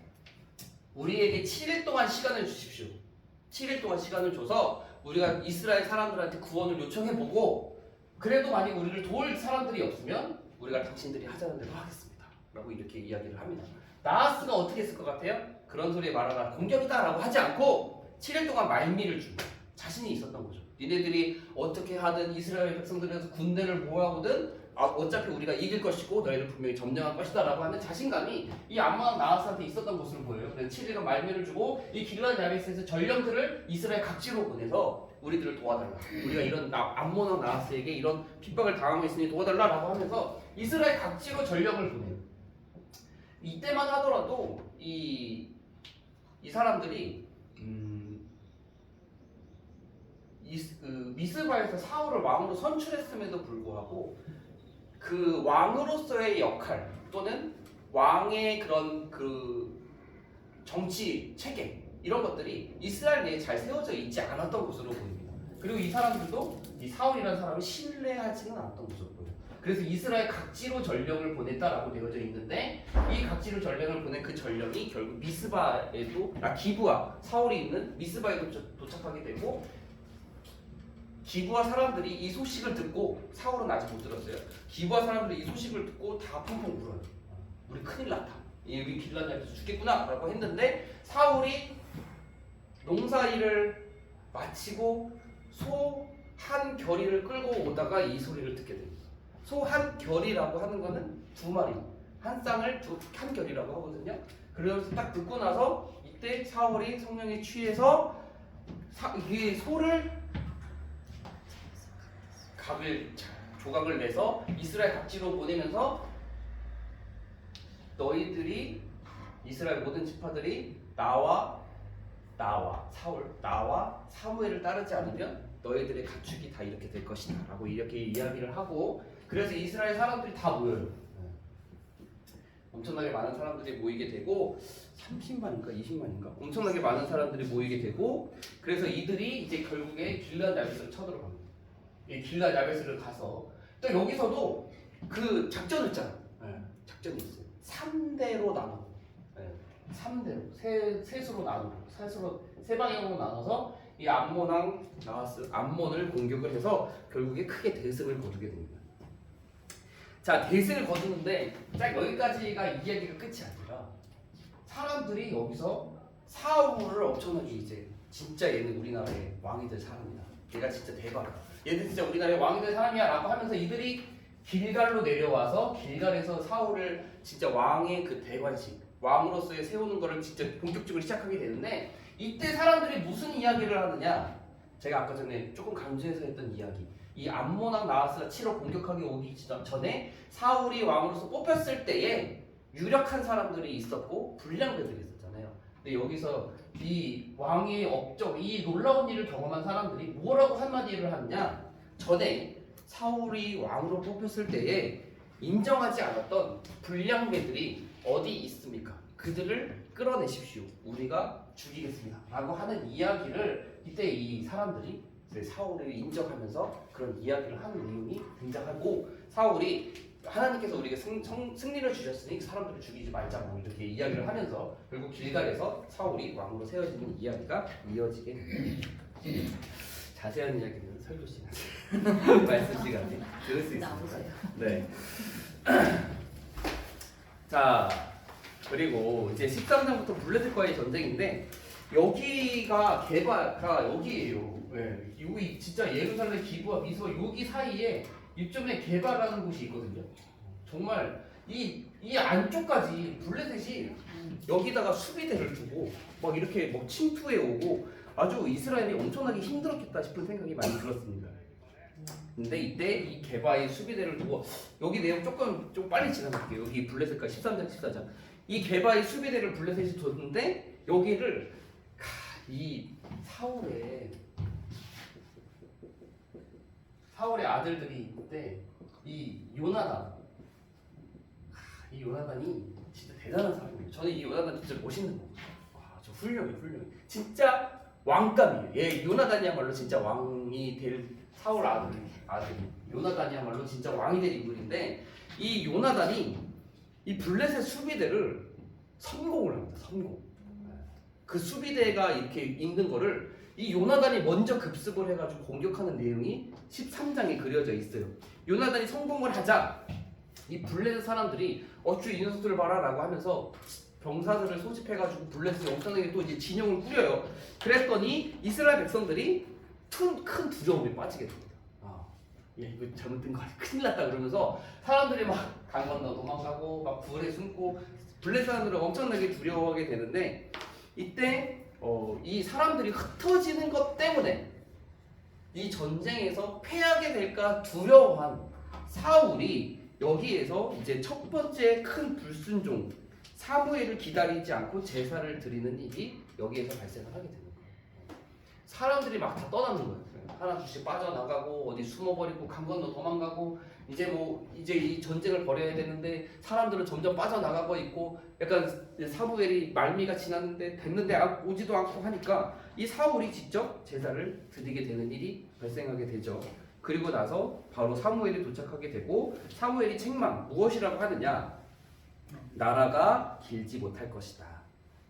우리에게 7일 동안 시간을 주십시오. 7일 동안 시간을 줘서 우리가 이스라엘 사람들한테 구원을 요청해보고 그래도 만약 우리를 도울 사람들이 없으면 우리가 당신들이 하자는 대로 하겠습니다 라고 이렇게 이야기를 합니다. 나하스가 어떻게 했을 것 같아요? 그런 소리에 말하라 공격이다 라고 하지 않고 7일 동안 말미를 줍니다. 자신이 있었던 거죠. 니네들이 어떻게 하든 이스라엘 백성들에서 군대를 모아오든 어차피 우리가 이길 것이고 너희를 분명히 점령할 것이다 라고 하는 자신감이 이 암몬 나하스한테 있었던 것으로 보여요. 그래서 7일간 말미를 주고 이 길랏 야베스에서 전령들을 이스라엘 각지로 보내서 우리들을 도와달라. 우리가 이런 암몬 나하스에게 이런 핍박을 당하고 있으니 도와달라 라고 하면서 이스라엘 각지로 전령을 보내요. 이때만 하더라도 이 사람들이 미스바에서 사울을 왕으로 선출했음에도 불구하고 그 왕으로서의 역할 또는 왕의 그런 그 정치 체계 이런 것들이 이스라엘 내에 잘 세워져 있지 않았던 것으로 보입니다. 그리고 이 사람들도 이 사울이라는 사람을 신뢰하지는 않았던 것으로 보여요. 그래서 이스라엘 각지로 전령을 보냈다라고 되어져 있는데 이 각지로 전령을 보낸 그 전령이 결국 미스바에도 기브와 사울이 있는 미스바에 도착하게 되고 기브와 사람들이 이 소식을 듣고 사울은 아직 못 들었어요. 기브와 사람들이 이 소식을 듣고 다 펑펑 울어요. 우리 큰일 났다. 우리 길랏 야베스 죽겠구나 라고 했는데 사울이 농사일을 마치고 소 한 겨리를 끌고 오다가 이 소리를 듣게 됩니다. 소 한 겨리라고 하는 거는 두 마리, 한 쌍을 한 겨리라고 하거든요. 그래서 딱 듣고 나서 이때 사울이 성령에 취해서 이 소를 조각을 내서 이스라엘 각지로 보내면서 너희들이 이스라엘 모든 지파들이 나와 사무엘을 따르지 않으면 너희들의 가축이 다 이렇게 될 것이다 라고 이렇게 이야기를 하고 그래서 이스라엘 사람들이 다 모여요. 엄청나게 많은 사람들이 모이게 되고 30만인가 20만인가 엄청나게 많은 사람들이 모이게 되고 그래서 이들이 이제 결국에 길랏 야베스를 쳐들어갑니다. 이 길랏 야베스를 가서 또 여기서도 그 작전을 짜요. 작전이 있어요. 3대로 나누고 3대로 셋으로 나누고 세 방향으로 나눠서 이 암몬왕 나하스 암몬을 공격을 해서 결국에 크게 대승을 거두게 됩니다. 자, 대승을 거두는데 딱 여기까지가 이야기가 끝이 아니라 사람들이 여기서 사울을 엄청나게 이제 진짜 얘는 우리나라의 왕이 될 사람이다. 얘가 진짜 대박이다. 얘는 진짜 우리나라의 왕이 될 사람이야 라고 하면서 이들이 길갈로 내려와서 길갈에서 사울을 진짜 왕의 그 대관식 왕으로서의 세우는 거를 진짜 본격적으로 시작하게 되는데 이때 사람들이 무슨 이야기를 하느냐 제가 아까 전에 조금 강조해서 했던 이야기 이 암몬왕 나하스가 치러 공격하기 오기 전에 사울이 왕으로서 뽑혔을 때에 유력한 사람들이 있었고 불량배들이 있었잖아요. 근데 여기서 이 왕의 업적 이 놀라운 일을 경험한 사람들이 뭐라고 한마디를 하느냐 전에 사울이 왕으로 뽑혔을 때에 인정하지 않았던 불량배들이 어디 있습니까? 그들을 끌어내십시오. 우리가 죽이겠습니다. 라고 하는 이야기를 이때 이 사람들이 사울을 인정하면서 그런 이야기를 하는 내용이 등장하고 사울이 하나님께서 우리에게 승리를 주셨으니 사람들을 죽이지 말자고 이렇게 이야기를 하면서 결국 길갈에서 사울이 왕으로 세워지는 이야기가 이어지게 됩니다. 자세한 이야기는 설교 시간 말씀 시간에 들을 수 있습니다. 네. 자 그리고 이제 13장부터 블레셋과의 전쟁인데 여기가 개바가 여기예요. 네. 여기 진짜 예루살렘 기부와 미서 여기 사이에 이쯤에 개바라는 곳이 있거든요. 정말 이 안쪽까지 블레셋이 여기다가 수비대를 두고 막 이렇게 막 침투해 오고 아주 이스라엘이 엄청나게 힘들었겠다 싶은 생각이 많이 들었습니다. 근데 이때 이 개바의 수비대를 두고 여기 내용 좀 빨리 지나갈게요. 여기 블레셋과 13장 14장 이 개바의 수비대를 블레셋이 뒀는데 여기를 이 사울의 아들들이 있는데 이 요나단이 진짜 대단한 사람이에요. 저는 이 요나단 진짜 멋있는 거. 와, 저 훌륭해. 진짜 왕감이에요. 예, 요나단이야말로 진짜 왕이 될 사울 아들. 요나단이야말로 진짜 왕이 될 인물인데 이 요나단이 이 블레셋 수비대를 성공을 합니다. 그 수비대가 이렇게 있는 거를 이 요나단이 먼저 급습을 해가지고 공격하는 내용이 13장에 그려져 있어요. 요나단이 성공을 하자 이 블레셋 사람들이 어쭈 이 녀석들을 봐라 라고 하면서 병사들을 소집해가지고 블레셋이 엄청나게 또 이제 진영을 꾸려요. 그랬더니 이스라엘 백성들이 큰 두려움에 빠지게 됩니다. 야 이거 잘못된 거 아니야 큰일 났다 그러면서 사람들이 막 강 건너 도망가고 막 굴에 숨고 블레셋 사람들은 엄청나게 두려워하게 되는데 이때 이 사람들이 흩어지는 것 때문에 이 전쟁에서 패하게 될까 두려워한 사울이 여기에서 이제 첫 번째 큰 불순종 사무엘을 기다리지 않고 제사를 드리는 일이 여기에서 발생을 하게 되는 거예요. 사람들이 막 다 떠나는 거예요. 하나 둘씩 빠져나가고 어디 숨어버리고 강 건너 도망가고 이제 이 전쟁을 벌여야 되는데 사람들은 점점 빠져나가고 있고 약간 사무엘이 말미가 지났는데 됐는데 오지도 않고 하니까 이 사울이 직접 제사를 드리게 되는 일이 발생하게 되죠. 그리고 나서 바로 사무엘이 도착하게 되고 사무엘이 책망 무엇이라고 하느냐 나라가 길지 못할 것이다.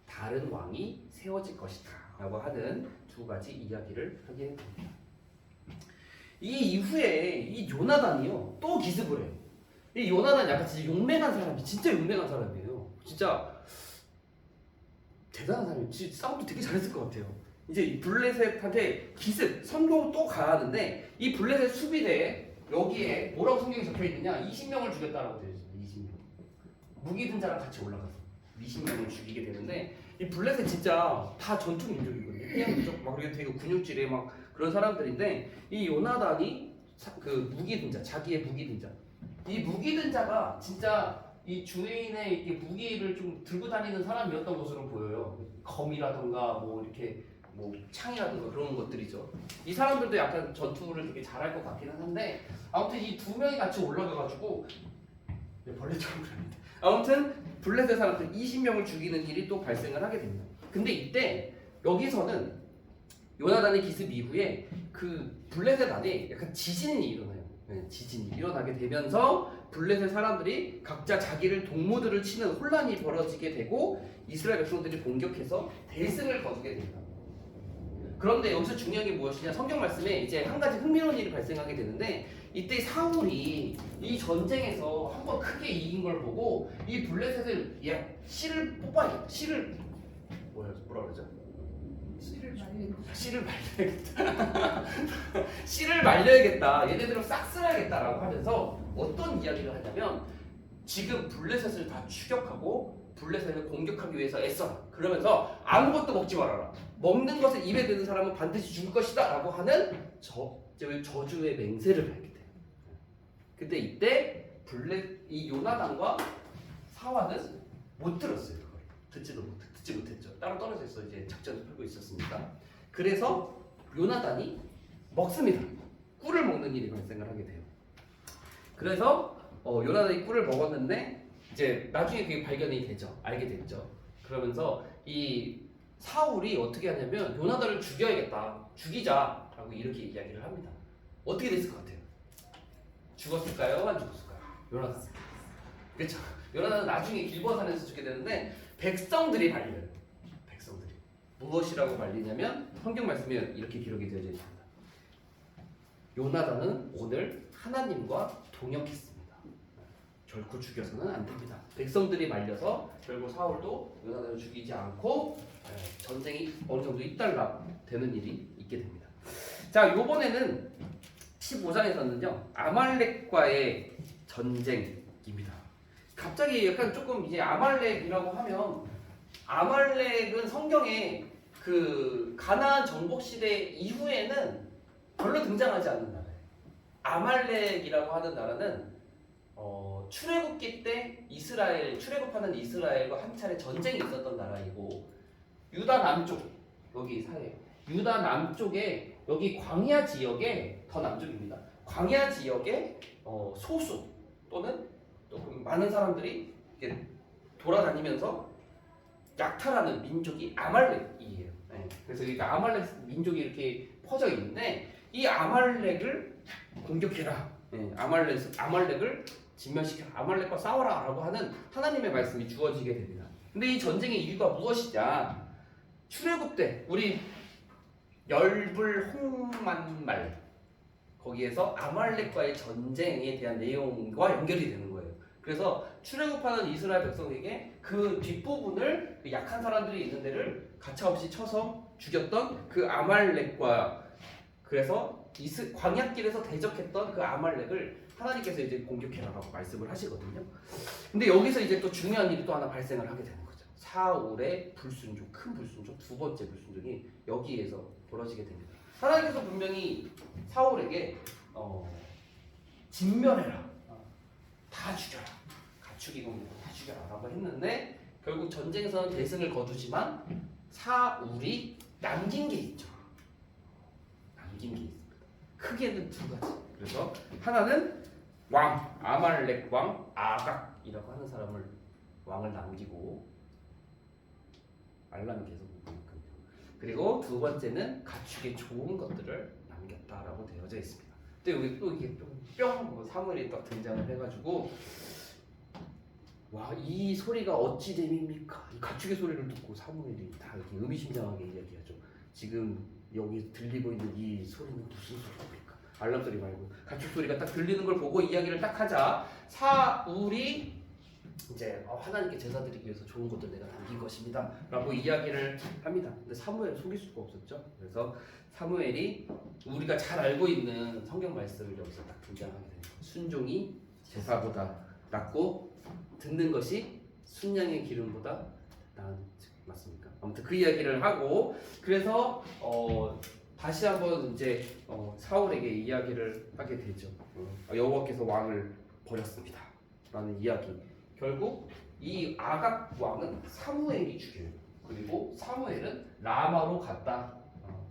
다른 왕이 세워질 것이다. 라고 하는 두 가지 이야기를 하게 됩니다. 이 이후에 이 요나단이요 또 기습을 해요. 이 요나단 약간 진짜 용맹한 사람이에요. 진짜 대단한 사람이에요. 진짜 싸움도 되게 잘했을 것 같아요. 이제 블레셋한테 기습 선동을 또 가하는데 이 블레셋 수비대에 여기에 뭐라고 성경에 적혀 있느냐 20명을 죽였다라고 되어 있습니다. 20명 무기 든 자랑 같이 올라가서 20명을 죽이게 되는데 이 블레셋 진짜 다 전투 민족이거든요. 그냥 민족 막 그렇게 되게 근육질에 막 그런 사람들인데 이 요나단이 그 무기 든 자, 자기의 무기 든 자, 이 무기 든 자가 진짜 이 주인의 이렇게 무기를 좀 들고 다니는 사람이었던 것으로 보여요. 검이라던가 뭐 이렇게 뭐 창이라든가 그런 것들이죠. 이 사람들도 약간 전투를 되게 잘할 것 같기는 한데 아무튼 이 두 명이 같이 올라가가지고 벌레처럼 그랬는데 아무튼 블레셋 사람들 20명을 죽이는 일이 또 발생을 하게 됩니다. 근데 이때 여기서는 요나단의 기습 이후에 그 블레셋 안에 약간 지진이 일어나요. 지진이 일어나게 되면서 블레셋 사람들이 각자 자기를 동무들을 치는 혼란이 벌어지게 되고 이스라엘 백성들이 공격해서 대승을 거두게 됩니다. 그런데 여기서 중요한 게 무엇이냐 성경 말씀에 이제 한 가지 흥미로운 일이 발생하게 되는데 이때 사울이 이 전쟁에서 한번 크게 이긴 걸 보고 이 블레셋을 씨를 뽑아야겠다. 뭐라 그러죠? 씨를 말려야겠다. 씨를 말려야겠다. 얘네들을 싹 쓸어야겠다라고 하면서 어떤 이야기를 하냐면 지금 블레셋을 다 추격하고 블레셋을 공격하기 위해서 애써. 그러면서 아무것도 먹지 말아라. 먹는 것을 입에 드는 사람은 반드시 죽을 것이다 라고 하는 저주의 맹세를 하게 돼요. 근데 이때 이 요나단과 사와는 못 들었어요. 그걸 듣지 못했죠. 따로 떨어져 있어 이제 작전을 펼고 있었으니까. 그래서 요나단이 먹습니다. 꿀을 먹는 일이 발생을 하게 돼요. 그래서 요나단이 꿀을 먹었는데 이제 나중에 그게 발견이 되죠. 알게 됐죠. 그러면서 이 사울이 어떻게 하냐면 요나단을 죽이자라고 이렇게 이야기를 합니다. 어떻게 됐을 것 같아요? 죽었을까요? 안 죽었을까요? 요나단. 그렇죠. 요나단은 나중에 길보아산에서 죽게 되는데 백성들이 말려요. 백성들이 무엇이라고 말리냐면 성경 말씀에 이렇게 기록이 되어져 있습니다. 요나단은 오늘 하나님과 동역했습니다. 결코 죽여서는 안 됩니다. 백성들이 말려서 결국 사울도 요나단을 죽이지 않고 전쟁이 어느 정도 잇달락되는 일이 있게 됩니다. 자, 요번에는 15장에서는요 아말렉과의 전쟁입니다. 갑자기 약간 조금 이제 아말렉이라고 하면 아말렉은 성경에 그 가나안 정복 시대 이후에는 별로 등장하지 않는 나라예요. 아말렉이라고 하는 나라는 출애굽기 때 이스라엘 출애굽하는 이스라엘과 한 차례 전쟁이 있었던 나라이고 유다 남쪽 여기 사이에 유다 남쪽에 여기 광야 지역에 더 남쪽입니다. 광야 지역에 소수 또는 조금 많은 사람들이 이렇게 돌아다니면서 약탈하는 민족이 아말렉이에요. 네. 그래서 이 아말렉 민족이 이렇게 퍼져 있는데 이 아말렉을 공격해라. 네. 아말렉을 진멸시켜 아말렉과 싸워라라고 하는 하나님의 말씀이 주어지게 됩니다. 근데 이 전쟁의 이유가 무엇이냐? 출애굽 때 우리 열불 홍만말 거기에서 아말렉과의 전쟁에 대한 내용과 연결이 되는 거예요. 그래서 출애굽하는 이스라엘 백성에게 그 뒷부분을 그 약한 사람들이 있는 데를 가차없이 쳐서 죽였던 그 아말렉과 그래서 광야길에서 대적했던 그 아말렉을 하나님께서 이제 공격해라라고 말씀을 하시거든요. 근데 여기서 이제 또 중요한 일이 또 하나 발생을 하게 되는 거죠. 사울의 불순종, 큰 불순종, 두 번째 불순종이 여기에서 벌어지게 됩니다. 하나님께서 분명히 사울에게 진멸해라, 다 죽여라, 가축이고 다 죽여라라고 했는데 결국 전쟁에서는 대승을 거두지만 사울이 남긴 게 있죠. 남긴 게 있습니다. 크게는 두 가지. 그래서 하나는 왕, 아말렉 왕 아각이라고 하는 사람을 왕을 남기고 알람이 계속 오고 있군요. 그리고 두 번째는 가축의 좋은 것들을 남겼다라고 되어져 있습니다. 근데 여기 또 이게 뿅 사무엘이 딱 등장을 해가지고 와, 이 소리가 어찌 됨입니까? 이 가축의 소리를 듣고 사무엘이 다 이렇게 의미심장하게 이야기하죠. 지금 여기 들리고 있는 이 소리는 무슨 소리입니까? 알람 소리 말고 가축 소리가 딱 들리는 걸 보고 이야기를 딱 하자 사울이 이제 하나님께 제사 드리기 위해서 좋은 것들 내가 남긴 것입니다 라고 이야기를 합니다. 근데 사무엘을 속일 수가 없었죠. 그래서 사무엘이 우리가 잘 알고 있는 성경 말씀을 여기서 딱 등장하게 됩니다. 순종이 제사보다 낫고 듣는 것이 순양의 기름보다 나은, 맞습니까? 아무튼 그 이야기를 하고 그래서 다시 한번 이제 사울에게 이야기를 하게 되죠. 여호와께서 왕을 버렸습니다 라는 이야기. 결국 이 아각 왕은 사무엘이 죽여요. 그리고 사무엘은 라마로 갔다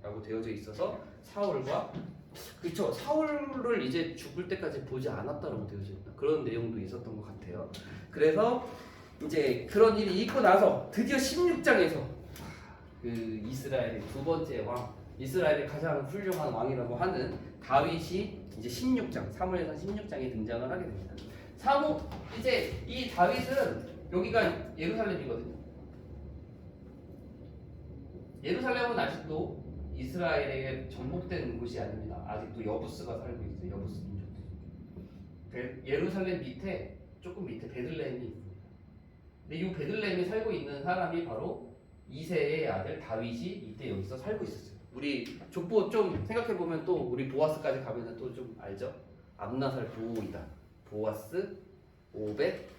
라고 되어져 있어서 사울과 그렇죠. 사울을 이제 죽을 때까지 보지 않았다라고 되어져 있다. 그런 내용도 있었던 것 같아요. 그래서 이제 그런 일이 있고 나서 드디어 16장에서 그 이스라엘의 두 번째 왕, 이스라엘의 가장 훌륭한 왕이라고 하는 다윗이 이제 16장, 사무엘상 16장에 등장을 하게 됩니다. 이제 이 다윗은 여기가 예루살렘이거든요. 예루살렘은 아직도 이스라엘에게 정복된 곳이 아닙니다. 아직도 여부스가 살고 있어요. 여부스 민족들. 예루살렘 밑에 조금 밑에 베들레헴이 있습니다. 근데 이 베들레헴에 살고 있는 사람이 바로 이새의 아들 다윗이 이때 여기서 살고 있었어요. 우리 족보 좀 생각해 보면 또 우리 보아스까지 가면은 또 좀 알죠? 암나살 보이다. 보아스, 오벳,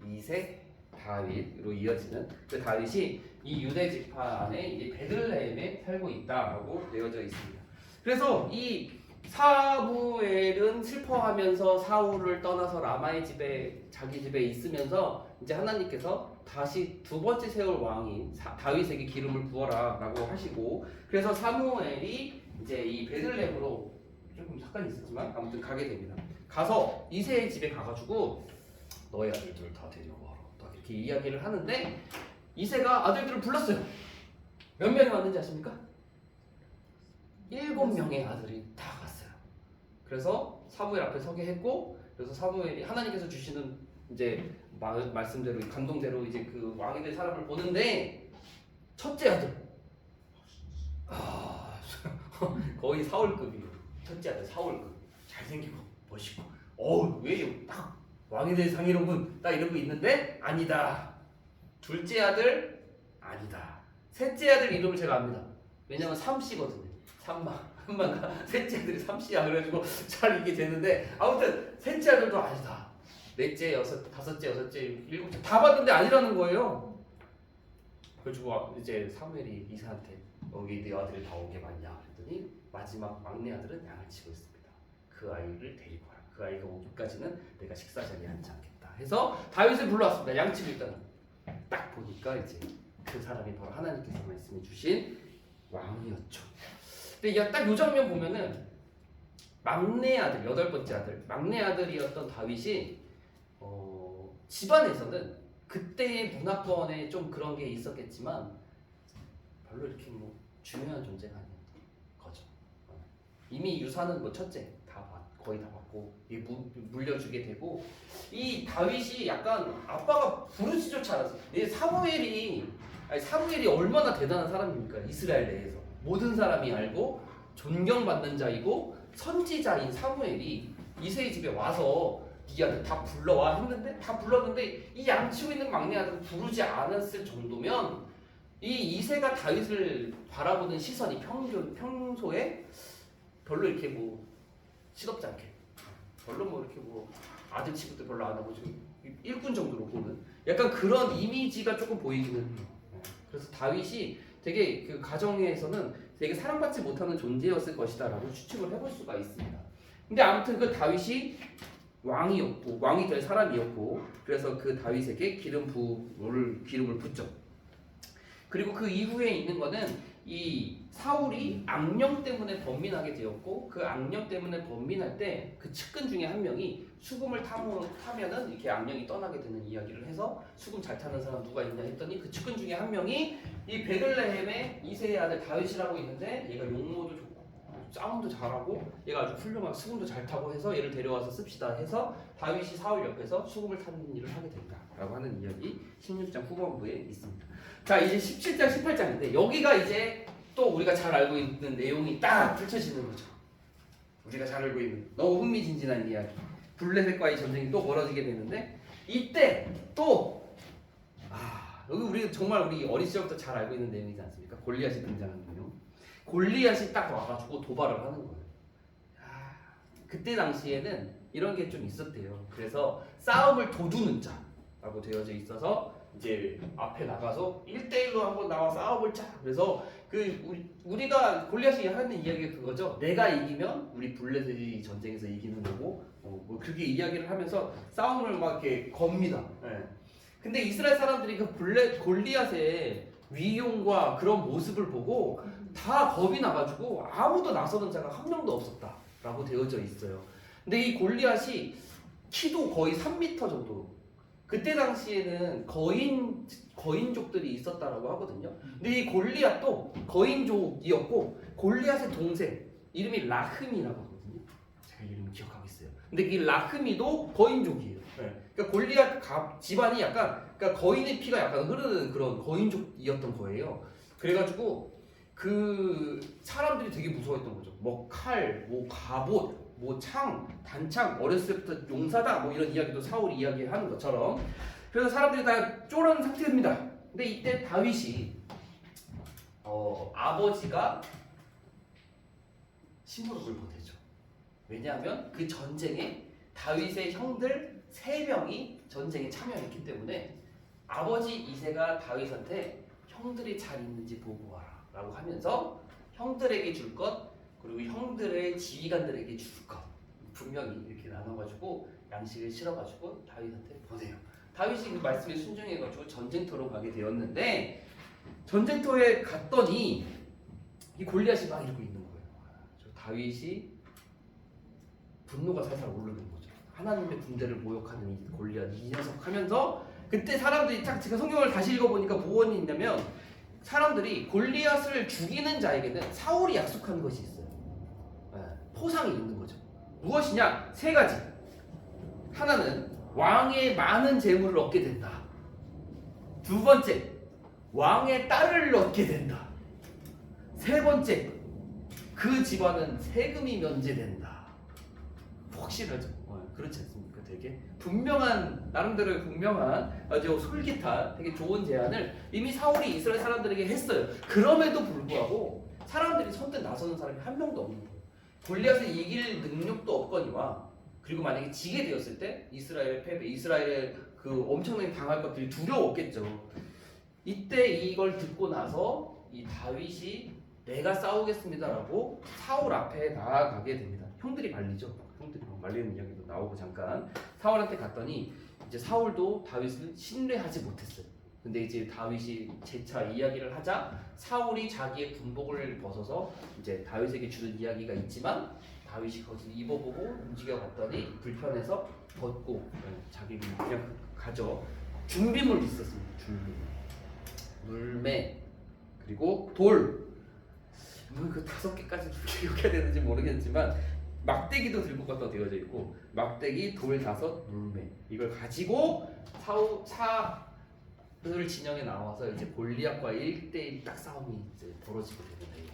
이새, 다윗으로 이어지는 그 다윗이 이 유대 지파 안에 이 베들레헴에 살고 있다라고 되어져 있습니다. 그래서 이 사무엘은 슬퍼하면서 사울을 떠나서 라마의 집에 자기 집에 있으면서 이제 하나님께서 다시 두 번째 세울 왕인 다윗에게 기름을 부어라라고 하시고 그래서 사무엘이 이제 이 베들레헴으로 조금 사건이 있었지만 아무튼 가게 됩니다. 가서 이새의 집에 가가지고 너의 아들들을 다 데려와라 딱 이렇게 이야기를 하는데 이새가 아들들을 불렀어요. 몇 명이 왔는지 아십니까? 7명의 아들이 다 갔어요. 그래서 사무엘 앞에 서게 했고 그래서 사무엘이 하나님께서 주시는 이제 말씀대로 감동대로 이제 그 왕이 될 사람을 보는데 첫째 아들 거의 사울급이에요. 첫째 아들 사울급 잘생기고 멋있고 왜 딱 왕이 될 상이로군 딱 이러고 있는데 아니다. 둘째 아들 아니다. 셋째 아들 이름을 제가 압니다. 왜냐면 삼씨거든요. 한마가 셋째 아들이 삼씨야. 그래가지고 잘 이게 되는데 아무튼 셋째 아들도 아니다. 넷째, 다섯째, 여섯째, 일곱째 다 봤는데 아니라는 거예요. 그래가지고 이제 사무엘이 이사한테 여기 네 아들이 다 온 게 맞냐 그랬더니 마지막 막내 아들은 양을 치고 있습니다. 그 아이를 데리고 와라. 그 아이가 오기까지는 내가 식사 자리에 앉지 않겠다 해서 다윗을 불러왔습니다. 양 치고 있다가 딱 보니까 이제 그 사람이 바로 하나님께서 말씀해 주신 왕이었죠. 근데 딱 요 장면 보면은 막내 아들, 8번째 아들, 막내 아들이었던 다윗이 집안에서는 그때의 문화권에 좀 그런 게 있었겠지만 별로 이렇게 뭐 중요한 존재가 아니었던 거죠. 이미 유산은 뭐 첫째 거의 다 받고 물려주게 되고 이 다윗이 약간 아빠가 부르지조차 않았어요. 사무엘이 얼마나 대단한 사람입니까? 이스라엘 내에서 모든 사람이 알고 존경받는 자이고 선지자인 사무엘이 이새의 집에 와서 네 아들 다 불러와 했는데 다 불렀는데 이 양치고 있는 막내 아들을 부르지 않았을 정도면 이 이새가 다윗을 바라보는 시선이 평소에 별로 이렇게 뭐 시덥지 않게 별로 뭐 이렇게 뭐 아들 취급도 별로 안 하고 지금 일꾼 정도로 보는 약간 그런 이미지가 조금 보이기는 해요. 그래서 다윗이 되게 그 가정에서는 되게 사랑받지 못하는 존재였을 것이다라고 추측을 해볼 수가 있습니다. 근데 아무튼 그 다윗이 왕이었고 왕이 될 사람이었고 그래서 그 다윗에게 기름을 붓죠. 그리고 그 이후에 있는 거는 이 사울이 악령 때문에 번민하게 되었고 그 악령 때문에 번민할 때 그 측근 중에 한 명이 수금을 타면은 이렇게 악령이 떠나게 되는 이야기를 해서 수금 잘 타는 사람 누가 있냐 했더니 그 측근 중에 한 명이 이 베들레헴의 이새의 아들 다윗이라고 있는데 얘가 용모도 좋고 싸움도 잘하고 얘가 아주 훌륭하고 수금도 잘 타고 해서 얘를 데려와서 씁시다 해서 다윗이 사울 옆에서 수금을 타는 일을 하게 된다라고 하는 이야기 16장 후반부에 있습니다. 자 이제 17장 18장인데 여기가 이제 또 우리가 잘 알고 있는 내용이 딱 펼쳐지는 거죠. 우리가 잘 알고 있는 너무 흥미진진한 이야기 블레셋과의 전쟁이 또 벌어지게 되는데 이때 또 여기 우리 정말 우리 어린 시절부터 잘 알고 있는 내용이지 않습니까? 골리앗이 등장하는 내용. 골리앗이 딱 와가지고 도발을 하는 거예요. 그때 당시에는 이런 게 좀 있었대요. 그래서 싸움을 도두는 자라고 되어져 있어서 이제 앞에 나가서 1대1로 한번 나와 싸워볼자. 그래서 우리가 골리앗이 하는 이야기가 그거죠. 내가 이기면 우리 블레셋이 전쟁에서 이기는 거고 뭐 그렇게 이야기를 하면서 싸움을 막 이렇게 겁니다. 네. 근데 이스라엘 사람들이 그 골리앗의 위용과 그런 모습을 보고 다 겁이 나가지고 아무도 나서는 자가 한 명도 없었다라고 되어져 있어요. 근데 이 골리앗이 키도 거의 3m 정도. 그때 당시에는 거인족들이 있었다라고 하거든요. 근데 이 골리앗도 거인족이었고 골리앗의 동생 이름이 라흠이라고 하거든요. 제가 이름을 기억하고 있어요. 근데 이 라흠이도 거인족이에요. 네. 그러니까 골리앗 집안이 약간 그러니까 거인의 피가 약간 흐르는 그런 거인족이었던 거예요. 그래가지고 그 사람들이 되게 무서워했던 거죠. 뭐 칼, 뭐 갑옷, 뭐 창, 단창, 어렸을 때부터 용사다 뭐 이런 이야기도 사울이 이야기하는 것처럼 그래서 사람들이 다 쫄은 상태입니다. 근데 이때 다윗이 아버지가 심부름을 보내죠. 왜냐하면 그 전쟁에 다윗의 형들 3명이 전쟁에 참여했기 때문에 아버지 이새가 다윗한테 형들이 잘 있는지 보고 와라 라고 하면서 형들에게 줄 것 그리고 형들의 지휘관들에게 줄 것 분명히 이렇게 나눠가지고 양식을 실어가지고 다윗한테 보내요. 다윗이 그 말씀에 순종해가지고 전쟁터로 가게 되었는데 전쟁터에 갔더니 이 골리앗이 막 이러고 있는 거예요. 다윗이 분노가 살살 오르는 거죠. 하나님의 군대를 모욕하는 이 골리앗 이 녀석 하면서 그때 사람들이 딱 제가 성경을 다시 읽어보니까 무언이 있냐면 사람들이 골리앗을 죽이는 자에게는 사울이 약속한 것이 있어요. 포상이 있는 거죠. 무엇이냐? 3가지. 하나는 왕의 많은 재물을 얻게 된다. 2번째, 왕의 딸을 얻게 된다. 3번째, 그 집안은 세금이 면제된다. 혹시나죠? 그렇지 않습니까? 되게 분명한 나름대로의 분명한 아주 솔깃한 되게 좋은 제안을 이미 사울이 이스라엘 사람들에게 했어요. 그럼에도 불구하고 사람들이 선뜻 나서는 사람이 한 명도 없는 거예요. 골리앗을 이길 능력도 없거니와 그리고 만약에 지게 되었을 때 이스라엘 패배, 이스라엘 그 엄청나게 당할 것들이 두려웠겠죠. 이때 이걸 듣고 나서 이 다윗이 내가 싸우겠습니다라고 사울 앞에 나아가게 됩니다. 형들이 말리죠. 형들이 말리는 이야기도 나오고 잠깐 사울한테 갔더니 이제 사울도 다윗을 신뢰하지 못했어요. 근데 이제 다윗이 재차 이야기를 하자 사울이 자기의 군복을 벗어서 이제 다윗에게 주는 이야기가 있지만 다윗이 그것을 입어보고 움직여 봤더니 불편해서 벗고 자기 그냥 가져. 준비물이 있었습니다. 준비물. 물매 그리고 돌. 그 5개까지 기억해야 되는지 모르겠지만 막대기도 들고 갔다 되어져 있고 막대기, 돌 5, 물매 이걸 가지고 사울 진영에 나와서 이제 골리앗과 1대1 딱 싸움이 이제 벌어지게 되는 내용.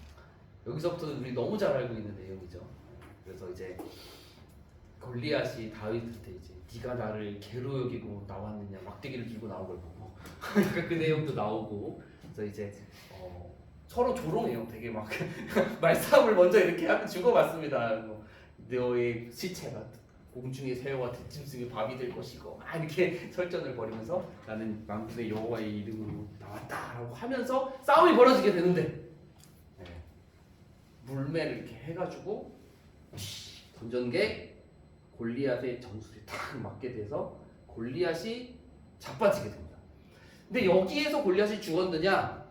여기서부터는 우리 너무 잘 알고 있는 내용이죠. 그래서 이제 골리앗이 다윗한테 이제 네가 나를 개로 여기고 나왔느냐 막대기를 들고 나온 걸 보고 그러니까 그 내용도 나오고 그래서 이제 서로 조롱해요. 되게 막 말싸움을 먼저 이렇게 하면 주고받습니다. 뭐, 너의 시체가 공중의 새와 들짐승의 밥이 될 것이고 막 이렇게 설전을 벌이면서 나는 만군의 여호와의 이름으로 나왔다라고 하면서 싸움이 벌어지게 되는데 물매를 이렇게 해가지고 던전 게 골리앗의 정수리에 탁 맞게 돼서 골리앗이 자빠지게 됩니다. 근데 여기에서 골리앗이 죽었느냐?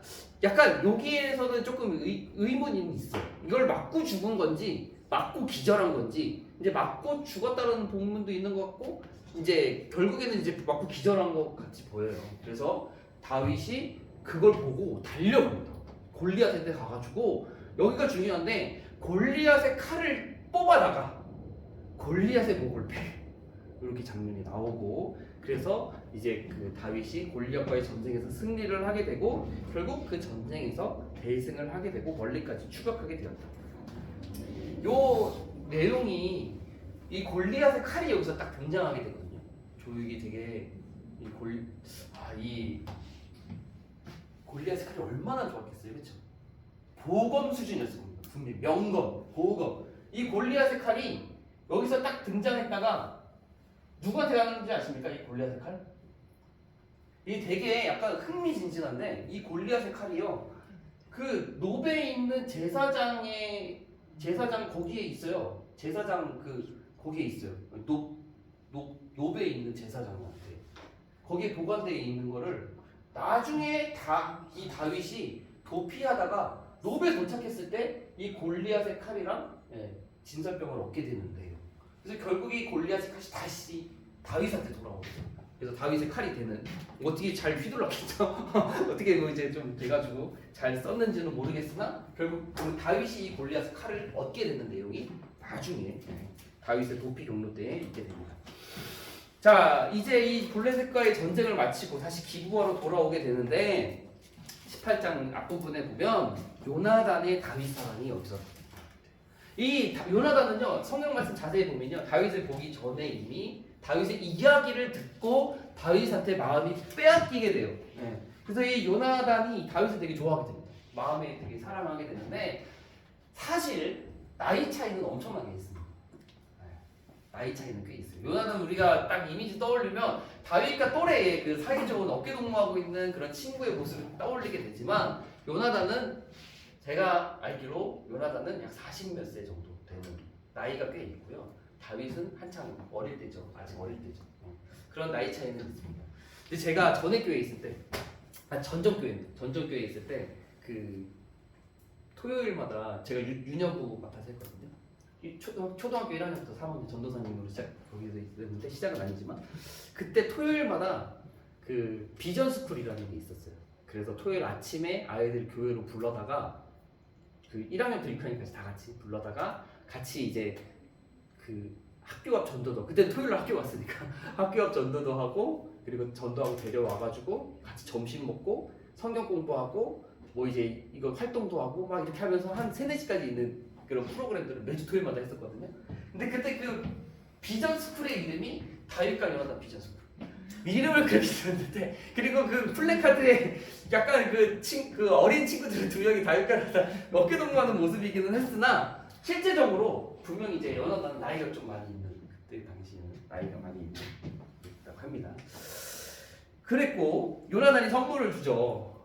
약간 여기에서는 조금 의문이 있어요. 이걸 맞고 죽은 건지 맞고 기절한 건지 이제 맞고 죽었다는 본문도 있는 것 같고 이제 결국에는 이제 맞고 기절한 것 같이 보여요. 그래서 다윗이 그걸 보고 달려갑니다. 골리앗한테 가가지고 여기가 중요한데 골리앗의 칼을 뽑아다가 골리앗의 목을 베 이렇게 장면이 나오고 그래서 이제 그 다윗이 골리앗과의 전쟁에서 승리를 하게 되고 결국 그 전쟁에서 대승을 하게 되고 멀리까지 추격하게 되었다. 요 내용이 이 골리앗의 칼이 여기서 딱 등장하게 되거든요. 조육이 되게 이 골리앗의 칼이 얼마나 좋았겠어요, 그렇죠? 보검 수준이었습니다. 분명히 명검, 보검. 이 골리앗의 칼이 여기서 딱 등장했다가 누구한테 가는지 아십니까? 이 골리앗의 칼? 이 되게 약간 흥미진진한데 이 골리앗의 칼이요. 그 노베에 있는 제사장 거기에 있어요. 제사장 거기에 있어요. 노베에 있는 제사장한테 거기에 보관되어 있는 거를 나중에 이 다윗이 도피하다가 노베에 도착했을 때 이 골리앗의 칼이랑 진설병을 얻게 되는데요. 그래서 결국 이 골리앗의 칼이 다시 다윗한테 돌아오죠. 그래서 다윗의 칼이 되는 어떻게 잘 휘둘렀겠죠. 어떻게 이제 좀 돼가지고 잘 썼는지는 모르겠으나 결국 다윗이 이 골리앗의 칼을 얻게 되는 내용이 나중에 다윗의 도피 경로 때에 있게 됩니다. 자, 이제 이 블레셋과의 전쟁을 마치고 다시 기부하러 돌아오게 되는데 18장 앞부분에 보면 요나단의 다윗 사랑이 여기서 이 요나단은요 성경 말씀 자세히 보면요 다윗을 보기 전에 이미 다윗의 이야기를 듣고 다윗한테 마음이 빼앗기게 돼요. 그래서 이 요나단이 다윗을 되게 좋아하게 됩니다. 마음에 되게 사랑하게 되는데 사실 나이 차이는 엄청나게 있습니다. 나이 차이는 꽤 있어요. 요나단 우리가 딱 이미지 떠올리면 다윗과 또래의 그 사이좋은 어깨 동무하고 있는 그런 친구의 모습을 떠올리게 되지만 요나단은 제가 알기로 요나단은 약 40몇 세 정도 되는 나이가 꽤 있고요. 다윗은 한창 어릴 때죠. 아직 어릴 때죠. 그런 나이 차이는 있습니다. 근데 제가 전에 교회에 있을 때, 전전교회에 있을 때 그 토요일마다 제가 유년부 맡아서 했거든요. 초등학교 1학년부터 3학년 전도사님으로 거기서 있었는데 시작은 아니지만 그때 토요일마다 그 비전 스쿨이라는 게 있었어요. 그래서 토요일 아침에 아이들 교회로 불러다가 그 1학년부터 6학년까지 다 같이 불러다가 같이 이제 그 학교 앞 전도도 그때 토요일로 학교 왔으니까 학교 앞 전도도 하고 그리고 전도하고 데려와가지고 같이 점심 먹고 성경 공부하고 뭐 이제 이거 활동도 하고 막 이렇게 하면서 한 3-4시까지 있는 그런 프로그램들을 매주 토요일마다 했었거든요. 근데 그때 그 비전 스쿨의 이름이 다윗과 요나단 비전승. 이름을 그렇게 지었는데 그리고 그 플래카드에 약간 그 어린 친구들 두 명이 다윗과 요나단 어깨 동무하는 모습이기는 했으나 실제적으로 분명히 이제 요나단은 나이가 좀 많이 있는 그때 당시에는 나이가 많이 있다고 합니다. 그랬고 요나단이 선물을 주죠.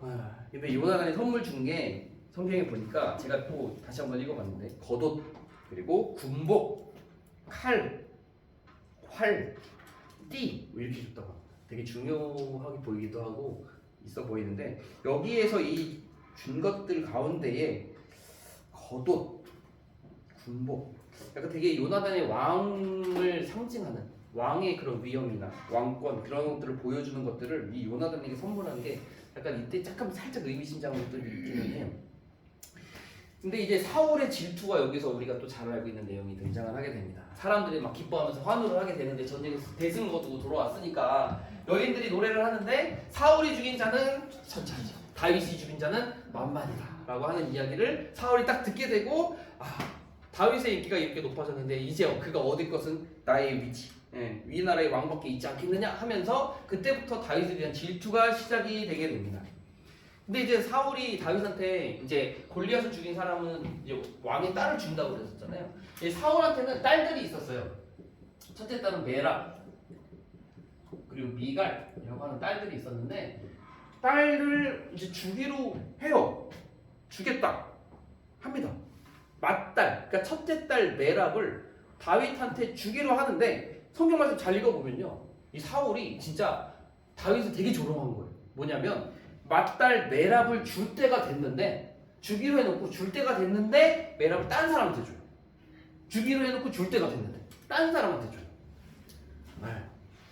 근데 요나단이 선물 준 게 성경에 보니까 제가 또 다시 한번 읽어봤는데 겉옷 그리고 군복 칼 활 띠 이렇게 줬다고 합니다. 되게 중요하게 보이기도 하고 있어 보이는데 여기에서 이 준 것들 가운데에 겉옷 군복 약간 되게 요나단의 왕을 상징하는 왕의 그런 위엄이나 왕권 그런 것들을 보여주는 것들을 이 요나단에게 선물한 게 약간 이때 잠깐 살짝 의미심장한 것들이 있기는 해요. 근데 이제 사울의 질투가 여기서 우리가 또 잘 알고 있는 내용이 등장을 하게 됩니다. 사람들이 막 기뻐하면서 환호를 하게 되는데 전쟁에서 대승을 거두고 돌아왔으니까 여인들이 노래를 하는데 사울이 죽인 자는 천천히죠. 다윗이 죽인 자는 만만이다 라고 하는 이야기를 사울이 딱 듣게 되고 다윗의 인기가 이렇게 높아졌는데 이제 그가 얻을 것은 나의 위치 이 나라의 왕밖에 있지 않겠느냐 하면서 그때부터 다윗에 대한 질투가 시작이 되게 됩니다. 근데 이제 사울이 다윗한테 이제 골리앗을 죽인 사람은 이제 왕의 딸을 준다고 그랬었잖아요. 사울한테는 딸들이 있었어요. 첫째 딸은 메라 그리고 미갈이라고 하는 딸들이 있었는데 딸을 이제 주기로 해요. 주겠다 합니다. 맏딸 그러니까 첫째 딸 메랍을 다윗한테 주기로 하는데 성경 말씀 잘 읽어보면요 이 사울이 진짜 다윗을 되게 조롱한 거예요. 뭐냐면 맏딸 메랍을 줄 때가 됐는데 주기로 해놓고 줄 때가 됐는데 메랍을 딴 사람한테 줘요. 주기로 해놓고 줄 때가 됐는데 딴 사람한테 줘요.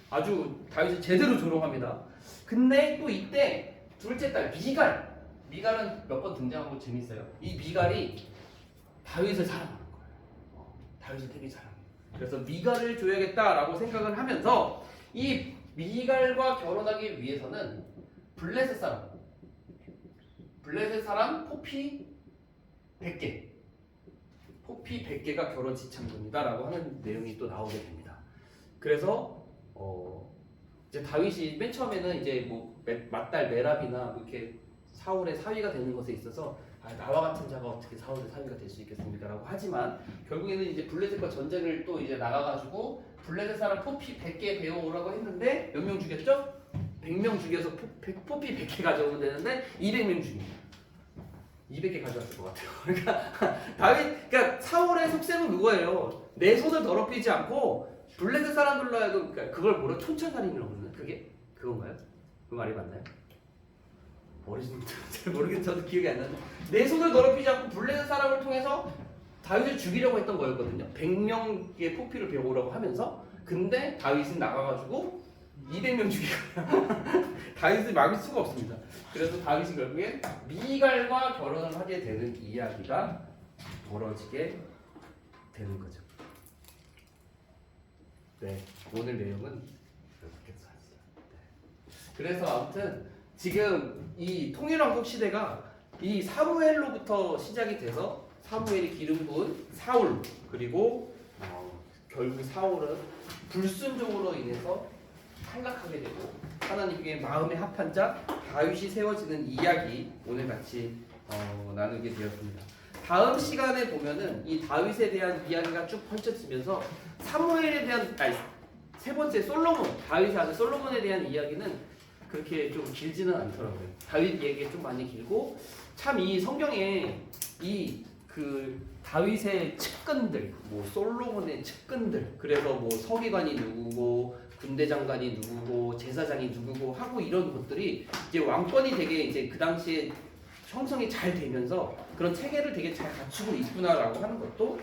아주 다윗을 제대로 조롱합니다. 근데 또 이때 둘째 딸 미갈은 몇 번 등장한 거 재밌어요. 이 미갈이 다윗을 사랑하는 거예요. 다윗을 되게 사랑해요. 그래서 미갈을 줘야겠다라고 생각을 하면서 이 미갈과 결혼하기 위해서는 블레셋 사람 포피 100개 포피 100개가 결혼 지참금이다라고 하는 내용이 또 나오게 됩니다. 그래서 이제 다윗이 맨 처음에는 이제 뭐 맏딸 메랍이나 이렇게 사울의 사위가 되는 것에 있어서 나와 같은 자가 어떻게 사울의 사위가 될 수 있겠습니까라고 하지만 결국에는 이제 블레셋과 전쟁을 또 이제 나가가지고 블레셋 사람 포피 100개 배워오라고 했는데 몇 명 죽였죠? 100명 죽여서 포피 100개 가져오면 되는데 200명 죽입니다. 200개 가져왔을 것 같아요. 그러니까 사울의 속셈은 그거예요. 내 손을 더럽히지 않고 블레셋 사람들로 하여금 그걸 뭐라 촌철살인이라고 그러는 그게 그건가요? 그 말이 맞나요? 어르신들 잘 모르겠는데 저도 기억이 안 나는데 내 손을 더럽히지 않고 블레셋 사람을 통해서 다윗을 죽이려고 했던 거였거든요. 100명의 포피를 배우라고 하면서 근데 다윗은 나가가지고 200명 죽이고 다윗을 막을 수가 없습니다. 그래서 다윗이 결국엔 미갈과 결혼을 하게 되는 이야기가 벌어지게 되는 거죠. 네, 오늘 내용은 이렇게 해서 그래서 아무튼 지금 이 통일왕국 시대가 이 사무엘로부터 시작이 돼서 사무엘이 기름 부은 사울 그리고 결국 사울은 불순종으로 인해서 탈락하게 되고 하나님께 마음에 합한 자 다윗이 세워지는 이야기 오늘 같이 나누게 되었습니다. 다음 시간에 보면은 이 다윗에 대한 이야기가 쭉 펼쳐지면서 사무엘에 대한 세 번째 솔로몬 다윗의 아들 솔로몬에 대한 이야기는 그렇게 좀 길지는 않더라고요. 다윗 얘기가 좀 많이 길고 참 이 성경에 이 다윗의 측근들, 뭐 솔로몬의 측근들, 그래서 뭐 서기관이 누구고 군대 장관이 누구고 제사장이 누구고 하고 이런 것들이 이제 왕권이 되게 이제 그 당시에 형성이 잘 되면서 그런 체계를 되게 잘 갖추고 있구나라고 하는 것도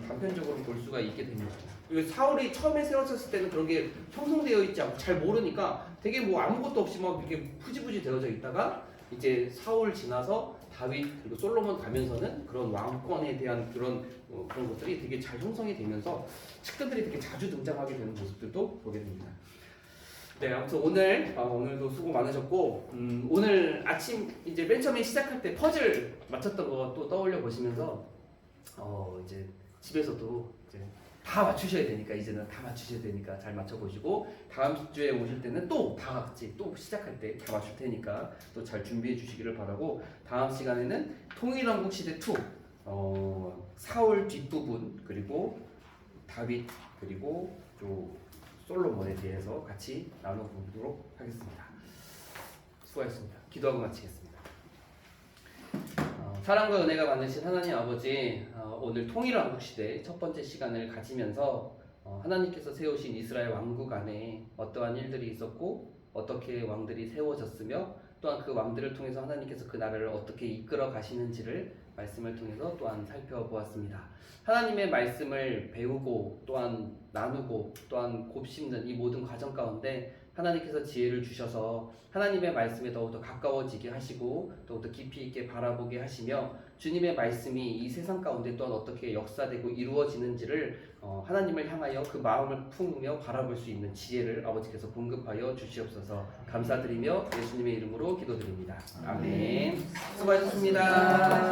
단편적으로 볼 수가 있게 됩니다. 그리고 사울이 처음에 세워졌을 때는 그런 게 형성되어 있지 않고 잘 모르니까 되게 뭐 아무것도 없이 막 이렇게 푸지부지 되어져 있다가 이제 사울 지나서 다윗 그리고 솔로몬 가면서는 그런 왕권에 대한 그런 것들이 되게 잘 형성이 되면서 측근들이 되게 자주 등장하게 되는 모습들도 보게 됩니다. 네, 아무튼 오늘도 수고 많으셨고 오늘 아침 이제 맨 처음에 시작할 때 퍼즐 맞췄던 거 또 떠올려 보시면서 이제 집에서도 이제 다 맞추셔야 되니까 이제는 다 맞추셔야 되니까 잘 맞춰보시고 다음 주에 오실 때는 또 다 같이 또 시작할 때 다 맞출 테니까 또 잘 준비해 주시기를 바라고 다음 시간에는 통일왕국 시대 2 사울 뒷부분 그리고 다윗 그리고 또 솔로몬에 대해서 같이 나눠보도록 하겠습니다. 수고하셨습니다. 기도하고 마치겠습니다. 사랑과 은혜가 많으신 하나님 아버지, 오늘 통일왕국 시대 첫 번째 시간을 가지면서 하나님께서 세우신 이스라엘 왕국 안에 어떠한 일들이 있었고 어떻게 왕들이 세워졌으며 또한 그 왕들을 통해서 하나님께서 그 나라를 어떻게 이끌어 가시는지를 말씀을 통해서 또한 살펴보았습니다. 하나님의 말씀을 배우고 또한 나누고 또한 곱씹는 이 모든 과정 가운데 하나님께서 지혜를 주셔서 하나님의 말씀에 더욱더 가까워지게 하시고 더욱더 깊이 있게 바라보게 하시며 주님의 말씀이 이 세상 가운데 또한 어떻게 역사되고 이루어지는지를 하나님을 향하여 그 마음을 품으며 바라볼 수 있는 지혜를 아버지께서 공급하여 주시옵소서. 감사드리며 예수님의 이름으로 기도드립니다. 아멘. 수고하셨습니다.